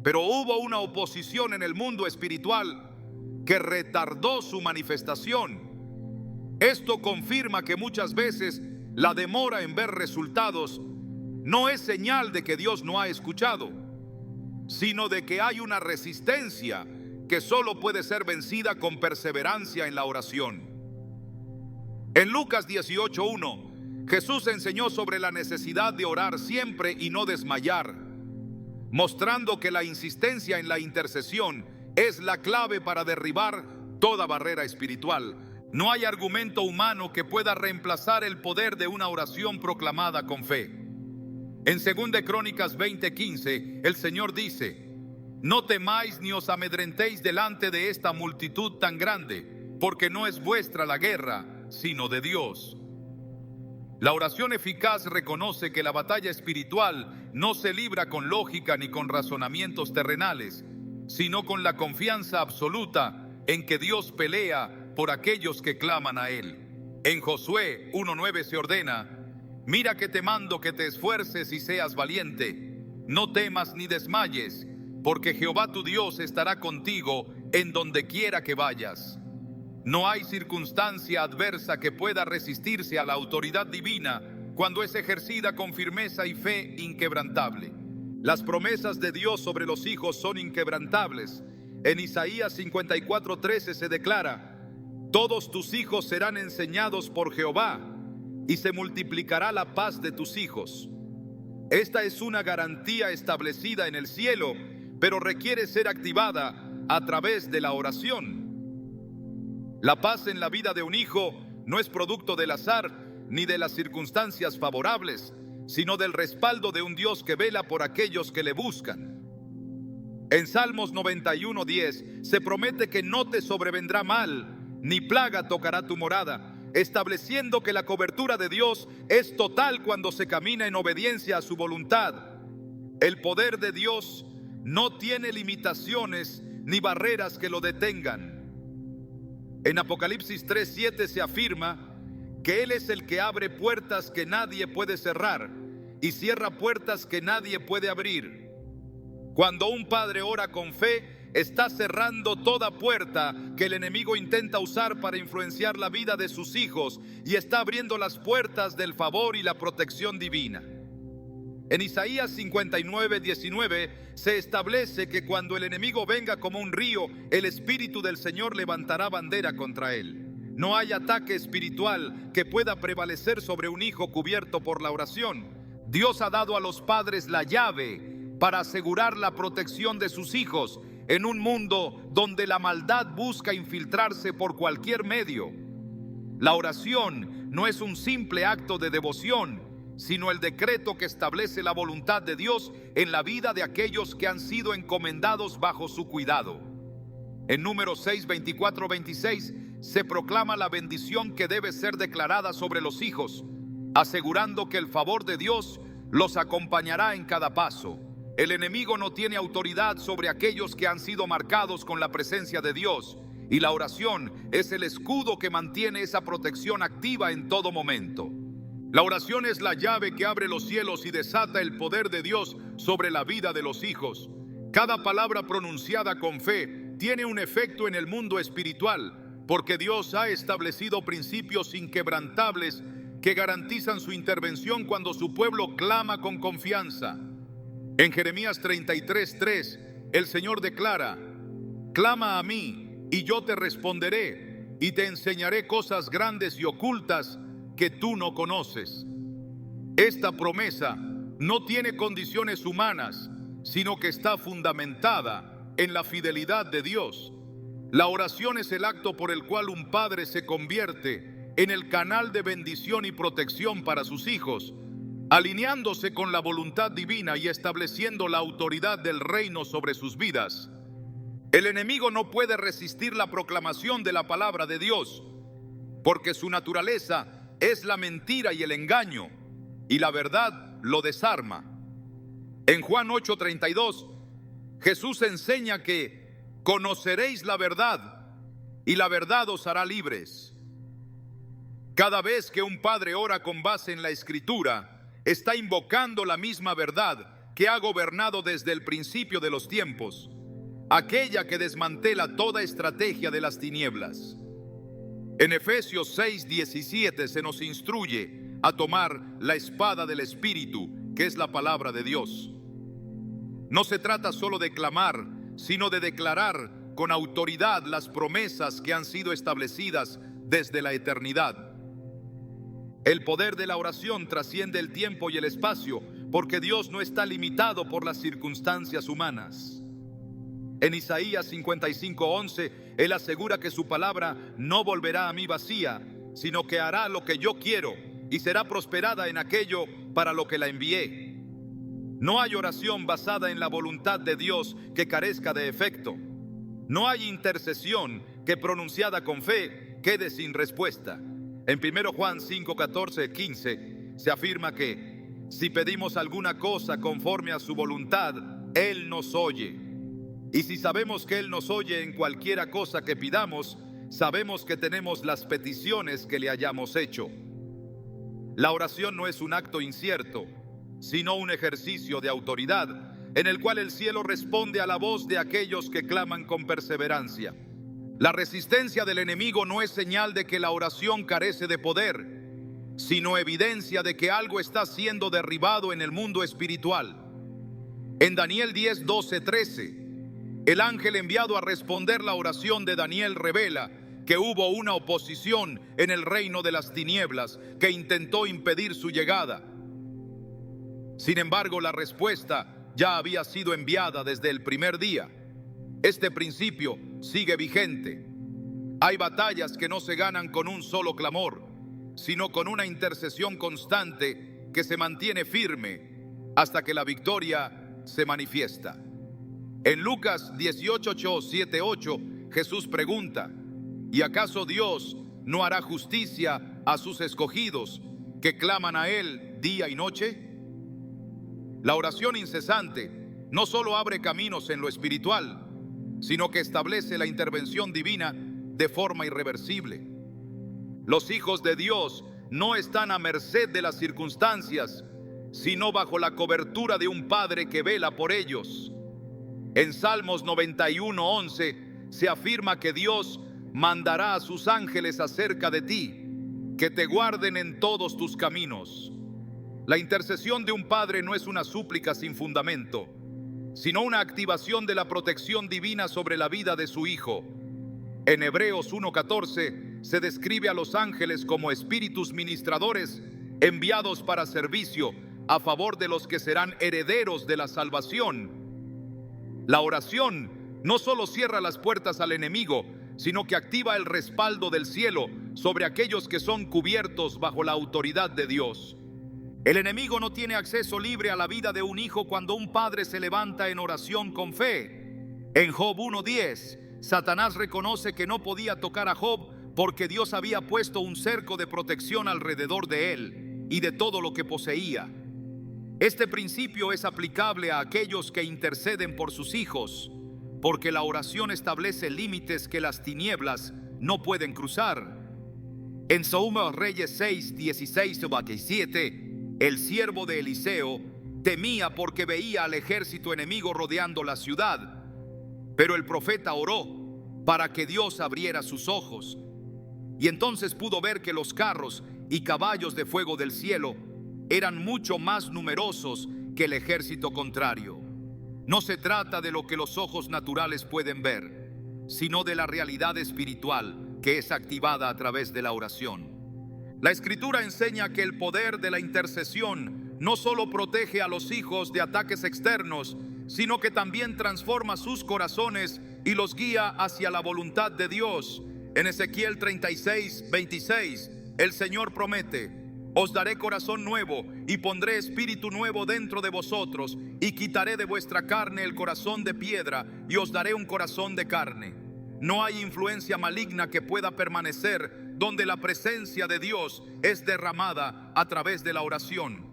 pero hubo una oposición en el mundo espiritual que retardó su manifestación. Esto confirma que muchas veces la demora en ver resultados no es señal de que Dios no ha escuchado, sino de que hay una resistencia que solo puede ser vencida con perseverancia en la oración. En Lucas 18:1, Jesús enseñó sobre la necesidad de orar siempre y no desmayar, mostrando que la insistencia en la intercesión es la clave para derribar toda barrera espiritual. No hay argumento humano que pueda reemplazar el poder de una oración proclamada con fe. En 2 Crónicas 20:15, el Señor dice: no temáis ni os amedrentéis delante de esta multitud tan grande, porque no es vuestra la guerra, sino de Dios. La oración eficaz reconoce que la batalla espiritual no se libra con lógica ni con razonamientos terrenales, sino con la confianza absoluta en que Dios pelea por aquellos que claman a Él. En Josué 1:9 se ordena: mira que te mando que te esfuerces y seas valiente, no temas ni desmayes, porque Jehová tu Dios estará contigo en donde quiera que vayas. No hay circunstancia adversa que pueda resistirse a la autoridad divina cuando es ejercida con firmeza y fe inquebrantable. Las promesas de Dios sobre los hijos son inquebrantables. En Isaías 54:13 se declara: todos tus hijos serán enseñados por Jehová, y se multiplicará la paz de tus hijos. Esta es una garantía establecida en el cielo, pero requiere ser activada a través de la oración. La paz en la vida de un hijo no es producto del azar ni de las circunstancias favorables, sino del respaldo de un Dios que vela por aquellos que le buscan. En Salmos 91:10 se promete que no te sobrevendrá mal, ni plaga tocará tu morada, estableciendo que la cobertura de Dios es total cuando se camina en obediencia a su voluntad. El poder de Dios no tiene limitaciones ni barreras que lo detengan. En Apocalipsis 3:7 se afirma que Él es el que abre puertas que nadie puede cerrar y cierra puertas que nadie puede abrir. Cuando un padre ora con fe, está cerrando toda puerta que el enemigo intenta usar para influenciar la vida de sus hijos y está abriendo las puertas del favor y la protección divina. En Isaías 59:19 se establece que cuando el enemigo venga como un río, el Espíritu del Señor levantará bandera contra él. No hay ataque espiritual que pueda prevalecer sobre un hijo cubierto por la oración. Dios ha dado a los padres la llave para asegurar la protección de sus hijos en un mundo donde la maldad busca infiltrarse por cualquier medio. La oración no es un simple acto de devoción, sino el decreto que establece la voluntad de Dios en la vida de aquellos que han sido encomendados bajo su cuidado. En Números 6, 24, 26 se proclama la bendición que debe ser declarada sobre los hijos, asegurando que el favor de Dios los acompañará en cada paso. El enemigo no tiene autoridad sobre aquellos que han sido marcados con la presencia de Dios, y la oración es el escudo que mantiene esa protección activa en todo momento. La oración es la llave que abre los cielos y desata el poder de Dios sobre la vida de los hijos. Cada palabra pronunciada con fe tiene un efecto en el mundo espiritual, porque Dios ha establecido principios inquebrantables que garantizan su intervención cuando su pueblo clama con confianza. En Jeremías 33:3, el Señor declara: clama a mí y yo te responderé y te enseñaré cosas grandes y ocultas que tú no conoces. Esta promesa no tiene condiciones humanas, sino que está fundamentada en la fidelidad de Dios. La oración es el acto por el cual un padre se convierte en el canal de bendición y protección para sus hijos, alineándose con la voluntad divina y estableciendo la autoridad del reino sobre sus vidas. El enemigo no puede resistir la proclamación de la palabra de Dios, porque su naturaleza es la mentira y el engaño, y la verdad lo desarma. En Juan 8:32, Jesús enseña que conoceréis la verdad, y la verdad os hará libres. Cada vez que un padre ora con base en la Escritura, está invocando la misma verdad que ha gobernado desde el principio de los tiempos, aquella que desmantela toda estrategia de las tinieblas. En Efesios 6:17 se nos instruye a tomar la espada del Espíritu, que es la palabra de Dios. No se trata solo de clamar, sino de declarar con autoridad las promesas que han sido establecidas desde la eternidad. El poder de la oración trasciende el tiempo y el espacio, porque Dios no está limitado por las circunstancias humanas. En Isaías 55:11, Él asegura que su palabra no volverá a mí vacía, sino que hará lo que yo quiero y será prosperada en aquello para lo que la envié. No hay oración basada en la voluntad de Dios que carezca de efecto. No hay intercesión que, pronunciada con fe, quede sin respuesta. En 1 Juan 5:14-15 se afirma que si pedimos alguna cosa conforme a su voluntad, Él nos oye. Y si sabemos que Él nos oye en cualquiera cosa que pidamos, sabemos que tenemos las peticiones que le hayamos hecho. La oración no es un acto incierto, sino un ejercicio de autoridad en el cual el cielo responde a la voz de aquellos que claman con perseverancia. La resistencia del enemigo no es señal de que la oración carece de poder, sino evidencia de que algo está siendo derribado en el mundo espiritual. En Daniel 10:12-13, el ángel enviado a responder la oración de Daniel revela que hubo una oposición en el reino de las tinieblas que intentó impedir su llegada. Sin embargo, la respuesta ya había sido enviada desde el primer día. Este principio sigue vigente. Hay batallas que no se ganan con un solo clamor, sino con una intercesión constante que se mantiene firme hasta que la victoria se manifiesta. En Lucas 18:7-8, Jesús pregunta: ¿y acaso Dios no hará justicia a sus escogidos que claman a Él día y noche? La oración incesante no solo abre caminos en lo espiritual, sino que establece la intervención divina de forma irreversible. Los hijos de Dios no están a merced de las circunstancias, sino bajo la cobertura de un Padre que vela por ellos. En Salmos 91:11 se afirma que Dios mandará a sus ángeles acerca de ti, que te guarden en todos tus caminos. La intercesión de un padre no es una súplica sin fundamento, sino una activación de la protección divina sobre la vida de su hijo. En Hebreos 1:14 se describe a los ángeles como espíritus ministradores enviados para servicio a favor de los que serán herederos de la salvación. La oración no solo cierra las puertas al enemigo, sino que activa el respaldo del cielo sobre aquellos que son cubiertos bajo la autoridad de Dios. El enemigo no tiene acceso libre a la vida de un hijo cuando un padre se levanta en oración con fe. En Job 1:10, Satanás reconoce que no podía tocar a Job porque Dios había puesto un cerco de protección alrededor de él y de todo lo que poseía. Este principio es aplicable a aquellos que interceden por sus hijos, porque la oración establece límites que las tinieblas no pueden cruzar. En 2 Reyes 6:16-17, el siervo de Eliseo temía porque veía al ejército enemigo rodeando la ciudad, pero el profeta oró para que Dios abriera sus ojos, y entonces pudo ver que los carros y caballos de fuego del cielo eran mucho más numerosos que el ejército contrario. No se trata de lo que los ojos naturales pueden ver, sino de la realidad espiritual que es activada a través de la oración. La Escritura enseña que el poder de la intercesión no solo protege a los hijos de ataques externos, sino que también transforma sus corazones y los guía hacia la voluntad de Dios. En Ezequiel 36:26, el Señor promete: os daré corazón nuevo y pondré espíritu nuevo dentro de vosotros, y quitaré de vuestra carne el corazón de piedra y os daré un corazón de carne. No hay influencia maligna que pueda permanecer donde la presencia de Dios es derramada a través de la oración.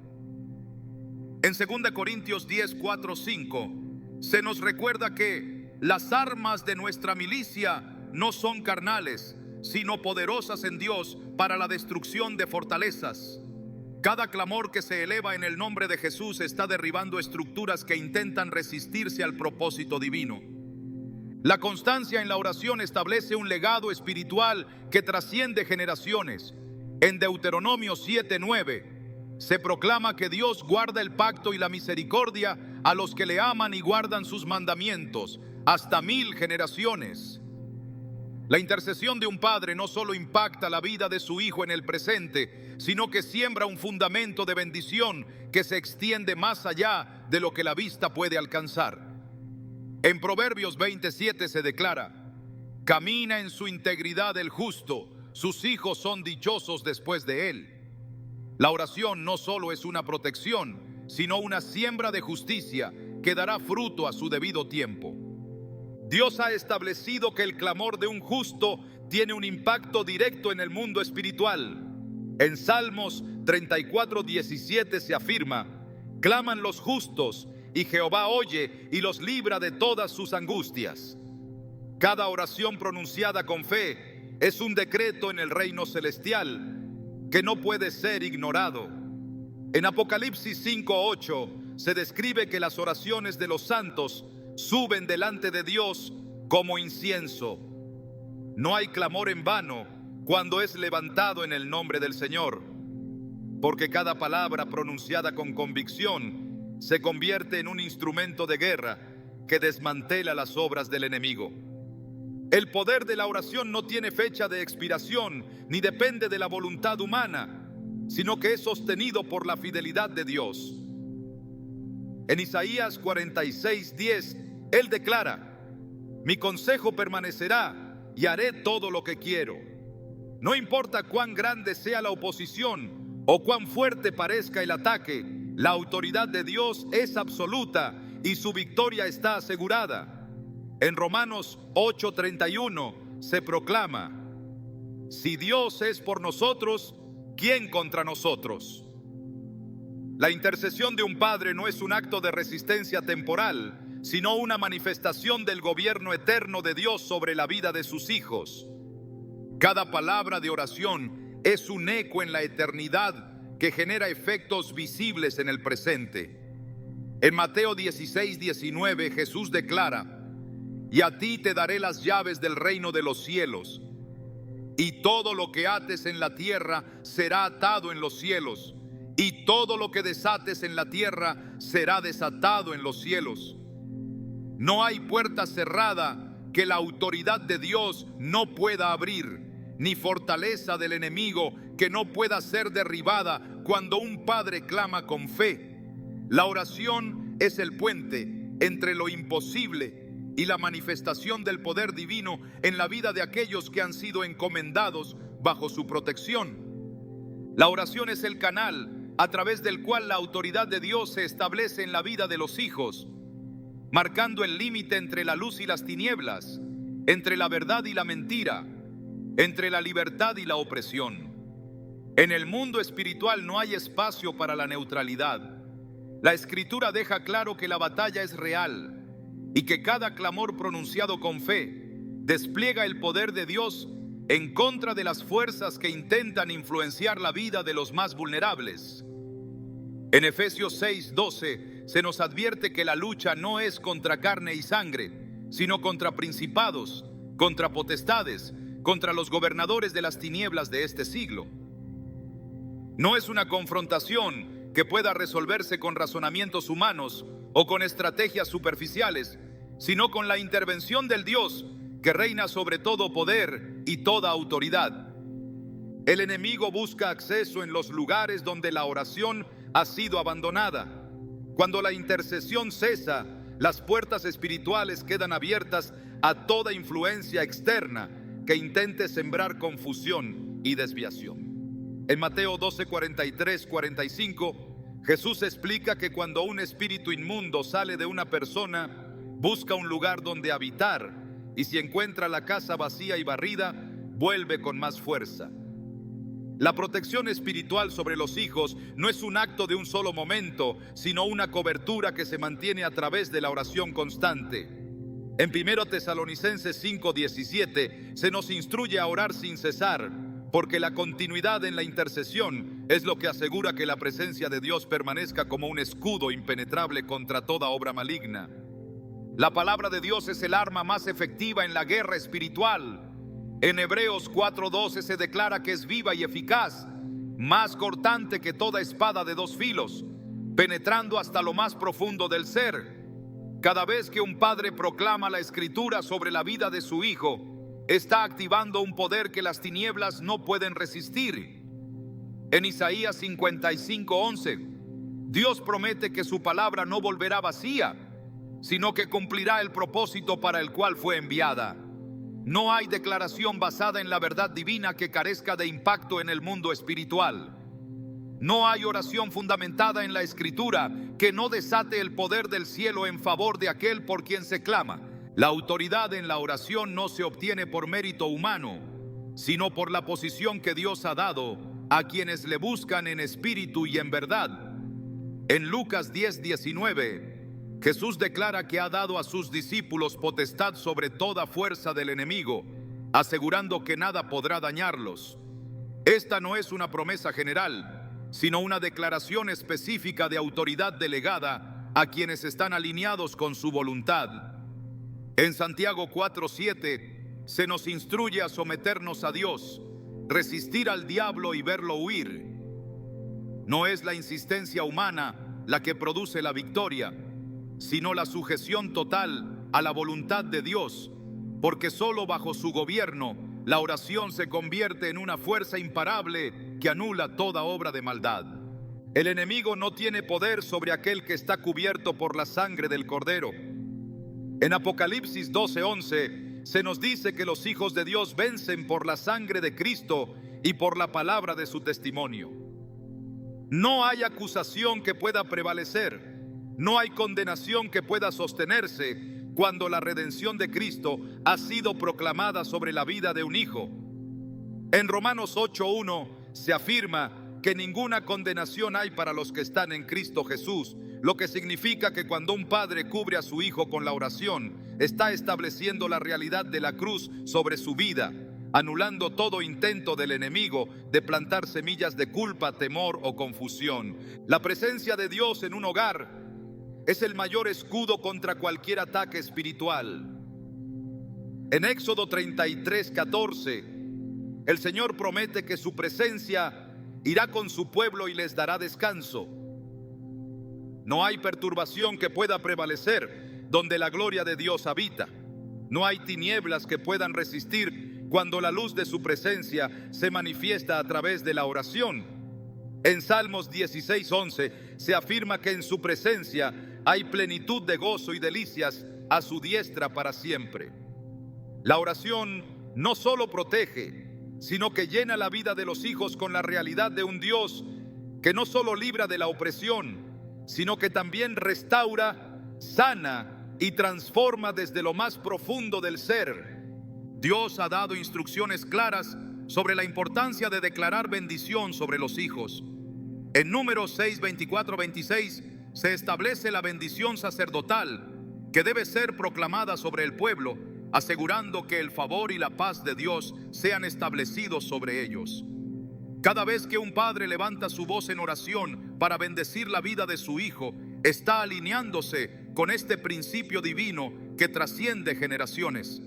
En 2 Corintios 10, 4, 5 se nos recuerda que las armas de nuestra milicia no son carnales, sino poderosas en Dios para la destrucción de fortalezas. Cada clamor que se eleva en el nombre de Jesús está derribando estructuras que intentan resistirse al propósito divino. La constancia en la oración establece un legado espiritual que trasciende generaciones. En Deuteronomio 7:9 se proclama que Dios guarda el pacto y la misericordia a los que le aman y guardan sus mandamientos hasta 1000 generaciones. La intercesión de un padre no solo impacta la vida de su hijo en el presente, sino que siembra un fundamento de bendición que se extiende más allá de lo que la vista puede alcanzar. En Proverbios 27 se declara: camina en su integridad el justo, sus hijos son dichosos después de él. La oración no solo es una protección, sino una siembra de justicia que dará fruto a su debido tiempo. Dios ha establecido que el clamor de un justo tiene un impacto directo en el mundo espiritual. En Salmos 34:17 se afirma: claman los justos, y Jehová oye y los libra de todas sus angustias. Cada oración pronunciada con fe es un decreto en el reino celestial que no puede ser ignorado. En Apocalipsis 5:8 se describe que las oraciones de los santos suben delante de Dios como incienso. No hay clamor en vano cuando es levantado en el nombre del Señor, porque cada palabra pronunciada con convicción se convierte en un instrumento de guerra que desmantela las obras del enemigo. El poder de la oración no tiene fecha de expiración ni depende de la voluntad humana, sino que es sostenido por la fidelidad de Dios. En Isaías 46:10, Él declara: mi consejo permanecerá y haré todo lo que quiero. No importa cuán grande sea la oposición o cuán fuerte parezca el ataque, la autoridad de Dios es absoluta y su victoria está asegurada. En Romanos 8:31 se proclama: si Dios es por nosotros, ¿quién contra nosotros? La intercesión de un padre no es un acto de resistencia temporal, sino una manifestación del gobierno eterno de Dios sobre la vida de sus hijos. Cada palabra de oración es un eco en la eternidad que genera efectos visibles en el presente. En Mateo 16:19 Jesús declara: y a ti te daré las llaves del reino de los cielos, y todo lo que ates en la tierra será atado en los cielos, y todo lo que desates en la tierra será desatado en los cielos. No hay puerta cerrada que la autoridad de Dios no pueda abrir, ni fortaleza del enemigo que no pueda ser derribada cuando un padre clama con fe. La oración es el puente entre lo imposible y la manifestación del poder divino en la vida de aquellos que han sido encomendados bajo su protección. La oración es el canal a través del cual la autoridad de Dios se establece en la vida de los hijos, marcando el límite entre la luz y las tinieblas, entre la verdad y la mentira, entre la libertad y la opresión. En el mundo espiritual no hay espacio para la neutralidad. La Escritura deja claro que la batalla es real y que cada clamor pronunciado con fe despliega el poder de Dios en contra de las fuerzas que intentan influenciar la vida de los más vulnerables. En Efesios 6:12 se nos advierte que la lucha no es contra carne y sangre, sino contra principados, contra potestades, contra los gobernadores de las tinieblas de este siglo. No es una confrontación que pueda resolverse con razonamientos humanos o con estrategias superficiales, sino con la intervención del Dios que reina sobre todo poder y toda autoridad. El enemigo busca acceso en los lugares donde la oración ha sido abandonada. Cuando la intercesión cesa, las puertas espirituales quedan abiertas a toda influencia externa que intente sembrar confusión y desviación. En Mateo 12:43-45, Jesús explica que cuando un espíritu inmundo sale de una persona, busca un lugar donde habitar, y si encuentra la casa vacía y barrida, vuelve con más fuerza. La protección espiritual sobre los hijos no es un acto de un solo momento, sino una cobertura que se mantiene a través de la oración constante. En 1 Tesalonicenses 5:17 se nos instruye a orar sin cesar, porque la continuidad en la intercesión es lo que asegura que la presencia de Dios permanezca como un escudo impenetrable contra toda obra maligna. La palabra de Dios es el arma más efectiva en la guerra espiritual. En Hebreos 4:12 se declara que es viva y eficaz, más cortante que toda espada de dos filos, penetrando hasta lo más profundo del ser. Cada vez que un padre proclama la escritura sobre la vida de su hijo, está activando un poder que las tinieblas no pueden resistir. En Isaías 55:11, Dios promete que su palabra no volverá vacía, sino que cumplirá el propósito para el cual fue enviada. No hay declaración basada en la verdad divina que carezca de impacto en el mundo espiritual. No hay oración fundamentada en la Escritura que no desate el poder del cielo en favor de aquel por quien se clama. La autoridad en la oración no se obtiene por mérito humano, sino por la posición que Dios ha dado a quienes le buscan en espíritu y en verdad. En Lucas 10:19, Jesús declara que ha dado a sus discípulos potestad sobre toda fuerza del enemigo, asegurando que nada podrá dañarlos. Esta no es una promesa general, sino una declaración específica de autoridad delegada a quienes están alineados con su voluntad. En Santiago 4:7 se nos instruye a someternos a Dios, resistir al diablo y verlo huir. No es la insistencia humana la que produce la victoria, sino la sujeción total a la voluntad de Dios, porque solo bajo su gobierno la oración se convierte en una fuerza imparable que anula toda obra de maldad. El enemigo no tiene poder sobre aquel que está cubierto por la sangre del Cordero. En Apocalipsis 12:11 se nos dice que los hijos de Dios vencen por la sangre de Cristo y por la palabra de su testimonio. No hay acusación que pueda prevalecer, no hay condenación que pueda sostenerse cuando la redención de Cristo ha sido proclamada sobre la vida de un hijo. En Romanos 8:1 se afirma que ninguna condenación hay para los que están en Cristo Jesús, lo que significa que cuando un padre cubre a su hijo con la oración, está estableciendo la realidad de la cruz sobre su vida, anulando todo intento del enemigo de plantar semillas de culpa, temor o confusión. La presencia de Dios en un hogar es el mayor escudo contra cualquier ataque espiritual. En Éxodo 33:14, el Señor promete que su presencia irá con su pueblo y les dará descanso. No hay perturbación que pueda prevalecer donde la gloria de Dios habita. No hay tinieblas que puedan resistir cuando la luz de su presencia se manifiesta a través de la oración. En Salmos 16:11 se afirma que en su presencia hay plenitud de gozo y delicias a su diestra para siempre. La oración no solo protege, sino que llena la vida de los hijos con la realidad de un Dios que no solo libra de la opresión, sino que también restaura, sana y transforma desde lo más profundo del ser. Dios ha dado instrucciones claras sobre la importancia de declarar bendición sobre los hijos. En Números 6:24-26 se establece la bendición sacerdotal que debe ser proclamada sobre el pueblo, asegurando que el favor y la paz de Dios sean establecidos sobre ellos. Cada vez que un padre levanta su voz en oración para bendecir la vida de su hijo, está alineándose con este principio divino que trasciende generaciones.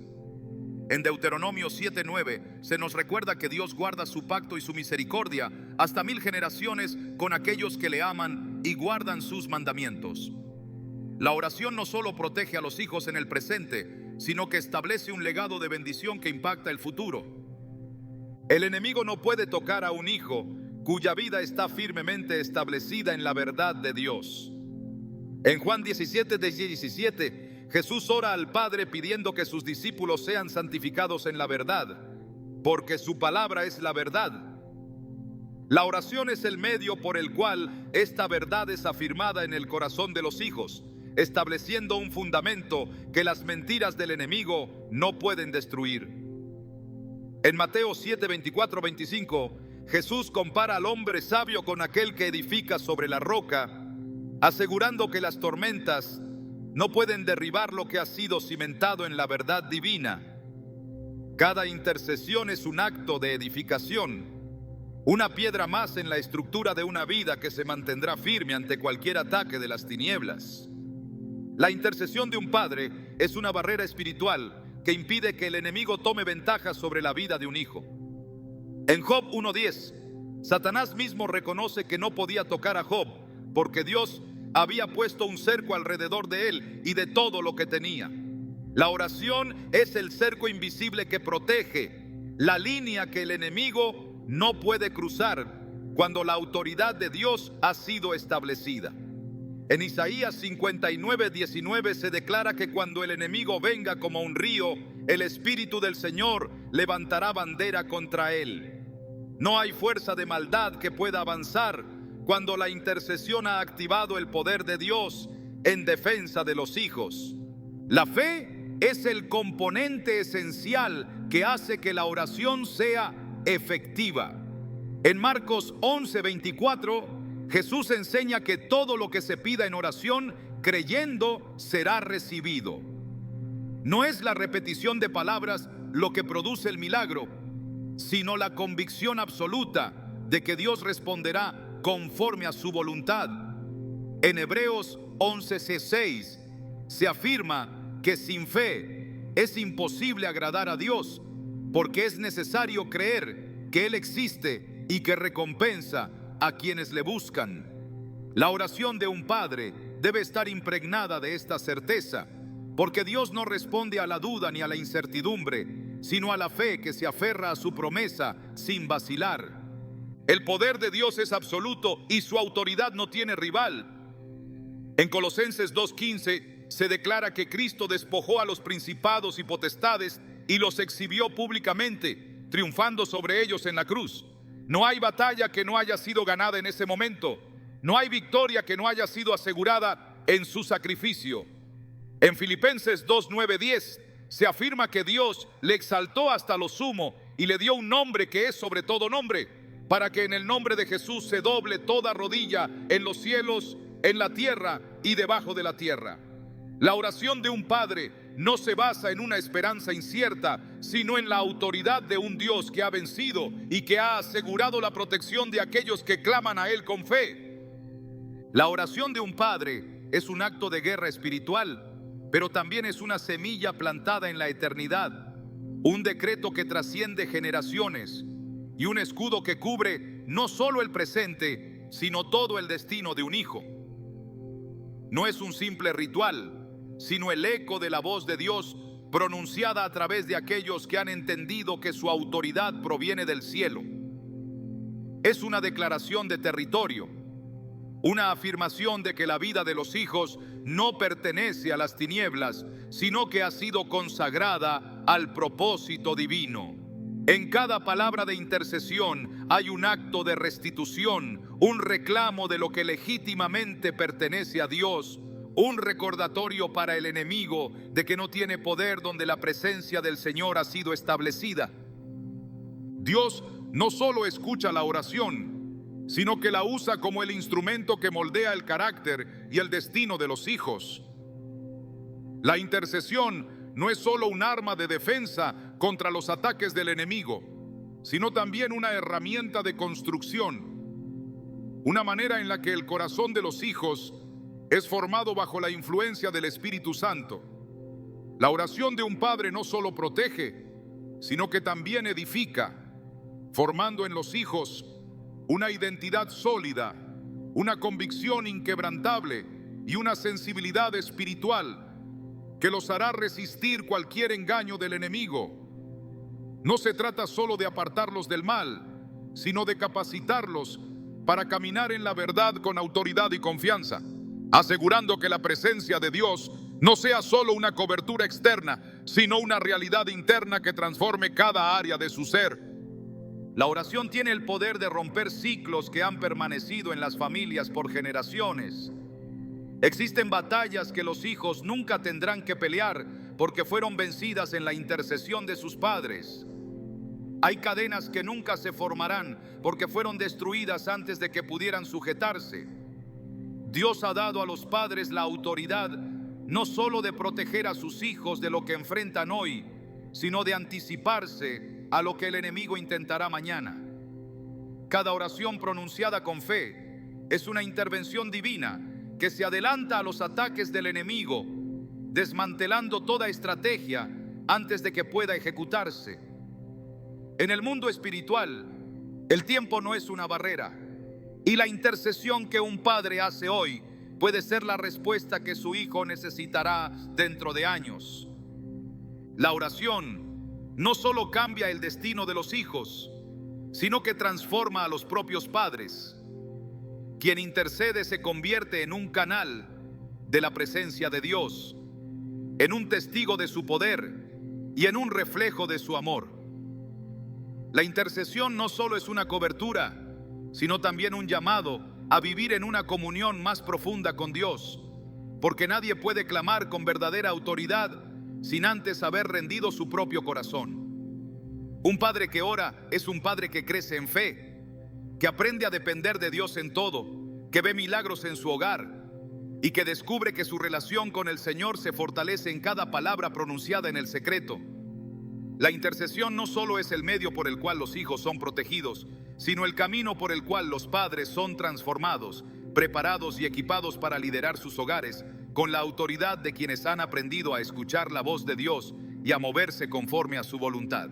En Deuteronomio 7:9 se nos recuerda que Dios guarda su pacto y su misericordia hasta 1000 generaciones con aquellos que le aman y guardan sus mandamientos. La oración no solo protege a los hijos en el presente, sino que establece un legado de bendición que impacta el futuro. El enemigo no puede tocar a un hijo cuya vida está firmemente establecida en la verdad de Dios. En Juan 17:17, Jesús ora al Padre pidiendo que sus discípulos sean santificados en la verdad, porque su palabra es la verdad. La oración es el medio por el cual esta verdad es afirmada en el corazón de los hijos, estableciendo un fundamento que las mentiras del enemigo no pueden destruir. En Mateo 7, 24, 25, Jesús compara al hombre sabio con aquel que edifica sobre la roca, asegurando que las tormentas no pueden derribar lo que ha sido cimentado en la verdad divina. Cada intercesión es un acto de edificación, una piedra más en la estructura de una vida que se mantendrá firme ante cualquier ataque de las tinieblas. La intercesión de un padre es una barrera espiritual que impide que el enemigo tome ventaja sobre la vida de un hijo. En Job 1:10, Satanás mismo reconoce que no podía tocar a Job porque Dios había puesto un cerco alrededor de él y de todo lo que tenía. La oración es el cerco invisible que protege la línea que el enemigo no puede cruzar cuando la autoridad de Dios ha sido establecida. En Isaías 59:19 se declara que cuando el enemigo venga como un río, el Espíritu del Señor levantará bandera contra él. No hay fuerza de maldad que pueda avanzar cuando la intercesión ha activado el poder de Dios en defensa de los hijos. La fe es el componente esencial que hace que la oración sea efectiva. En Marcos 11:24, Jesús enseña que todo lo que se pida en oración, creyendo, será recibido. No es la repetición de palabras lo que produce el milagro, sino la convicción absoluta de que Dios responderá conforme a su voluntad. En Hebreos 11:6 se afirma que sin fe es imposible agradar a Dios, porque es necesario creer que Él existe y que recompensa a quienes le buscan. La oración de un padre debe estar impregnada de esta certeza, porque Dios no responde a la duda ni a la incertidumbre, sino a la fe que se aferra a su promesa sin vacilar. El poder de Dios es absoluto y su autoridad no tiene rival. En Colosenses 2:15 se declara que Cristo despojó a los principados y potestades y los exhibió públicamente, triunfando sobre ellos en la cruz. No hay batalla que no haya sido ganada en ese momento. No hay victoria que no haya sido asegurada en su sacrificio. En Filipenses 2:9-10 se afirma que Dios le exaltó hasta lo sumo y le dio un nombre que es sobre todo nombre, para que en el nombre de Jesús se doble toda rodilla en los cielos, en la tierra y debajo de la tierra. La oración de un padre no se basa en una esperanza incierta, sino en la autoridad de un Dios que ha vencido y que ha asegurado la protección de aquellos que claman a Él con fe. La oración de un padre es un acto de guerra espiritual, pero también es una semilla plantada en la eternidad, un decreto que trasciende generaciones y un escudo que cubre no solo el presente, sino todo el destino de un hijo. No es un simple ritual, sino el eco de la voz de Dios pronunciada a través de aquellos que han entendido que su autoridad proviene del cielo. Es una declaración de territorio, una afirmación de que la vida de los hijos no pertenece a las tinieblas, sino que ha sido consagrada al propósito divino. En cada palabra de intercesión hay un acto de restitución, un reclamo de lo que legítimamente pertenece a Dios, un recordatorio para el enemigo de que no tiene poder donde la presencia del Señor ha sido establecida. Dios no solo escucha la oración, sino que la usa como el instrumento que moldea el carácter y el destino de los hijos. La intercesión no es solo un arma de defensa contra los ataques del enemigo, sino también una herramienta de construcción, una manera en la que el corazón de los hijos es formado bajo la influencia del Espíritu Santo. La oración de un padre no solo protege, sino que también edifica, formando en los hijos una identidad sólida, una convicción inquebrantable y una sensibilidad espiritual que los hará resistir cualquier engaño del enemigo. No se trata solo de apartarlos del mal, sino de capacitarlos para caminar en la verdad con autoridad y confianza, asegurando que la presencia de Dios no sea solo una cobertura externa, sino una realidad interna que transforme cada área de su ser. La oración tiene el poder de romper ciclos que han permanecido en las familias por generaciones. Existen batallas que los hijos nunca tendrán que pelear porque fueron vencidas en la intercesión de sus padres. Hay cadenas que nunca se formarán porque fueron destruidas antes de que pudieran sujetarse. Dios ha dado a los padres la autoridad no solo de proteger a sus hijos de lo que enfrentan hoy, sino de anticiparse a lo que el enemigo intentará mañana. Cada oración pronunciada con fe es una intervención divina que se adelanta a los ataques del enemigo, desmantelando toda estrategia antes de que pueda ejecutarse. En el mundo espiritual, el tiempo no es una barrera, y la intercesión que un padre hace hoy puede ser la respuesta que su hijo necesitará dentro de años. La oración no solo cambia el destino de los hijos, sino que transforma a los propios padres. Quien intercede se convierte en un canal de la presencia de Dios, en un testigo de su poder y en un reflejo de su amor. La intercesión no solo es una cobertura, sino también un llamado a vivir en una comunión más profunda con Dios, porque nadie puede clamar con verdadera autoridad sin antes haber rendido su propio corazón. Un padre que ora es un padre que crece en fe, que aprende a depender de Dios en todo, que ve milagros en su hogar y que descubre que su relación con el Señor se fortalece en cada palabra pronunciada en el secreto. La intercesión no solo es el medio por el cual los hijos son protegidos, sino el camino por el cual los padres son transformados, preparados y equipados para liderar sus hogares con la autoridad de quienes han aprendido a escuchar la voz de Dios y a moverse conforme a su voluntad.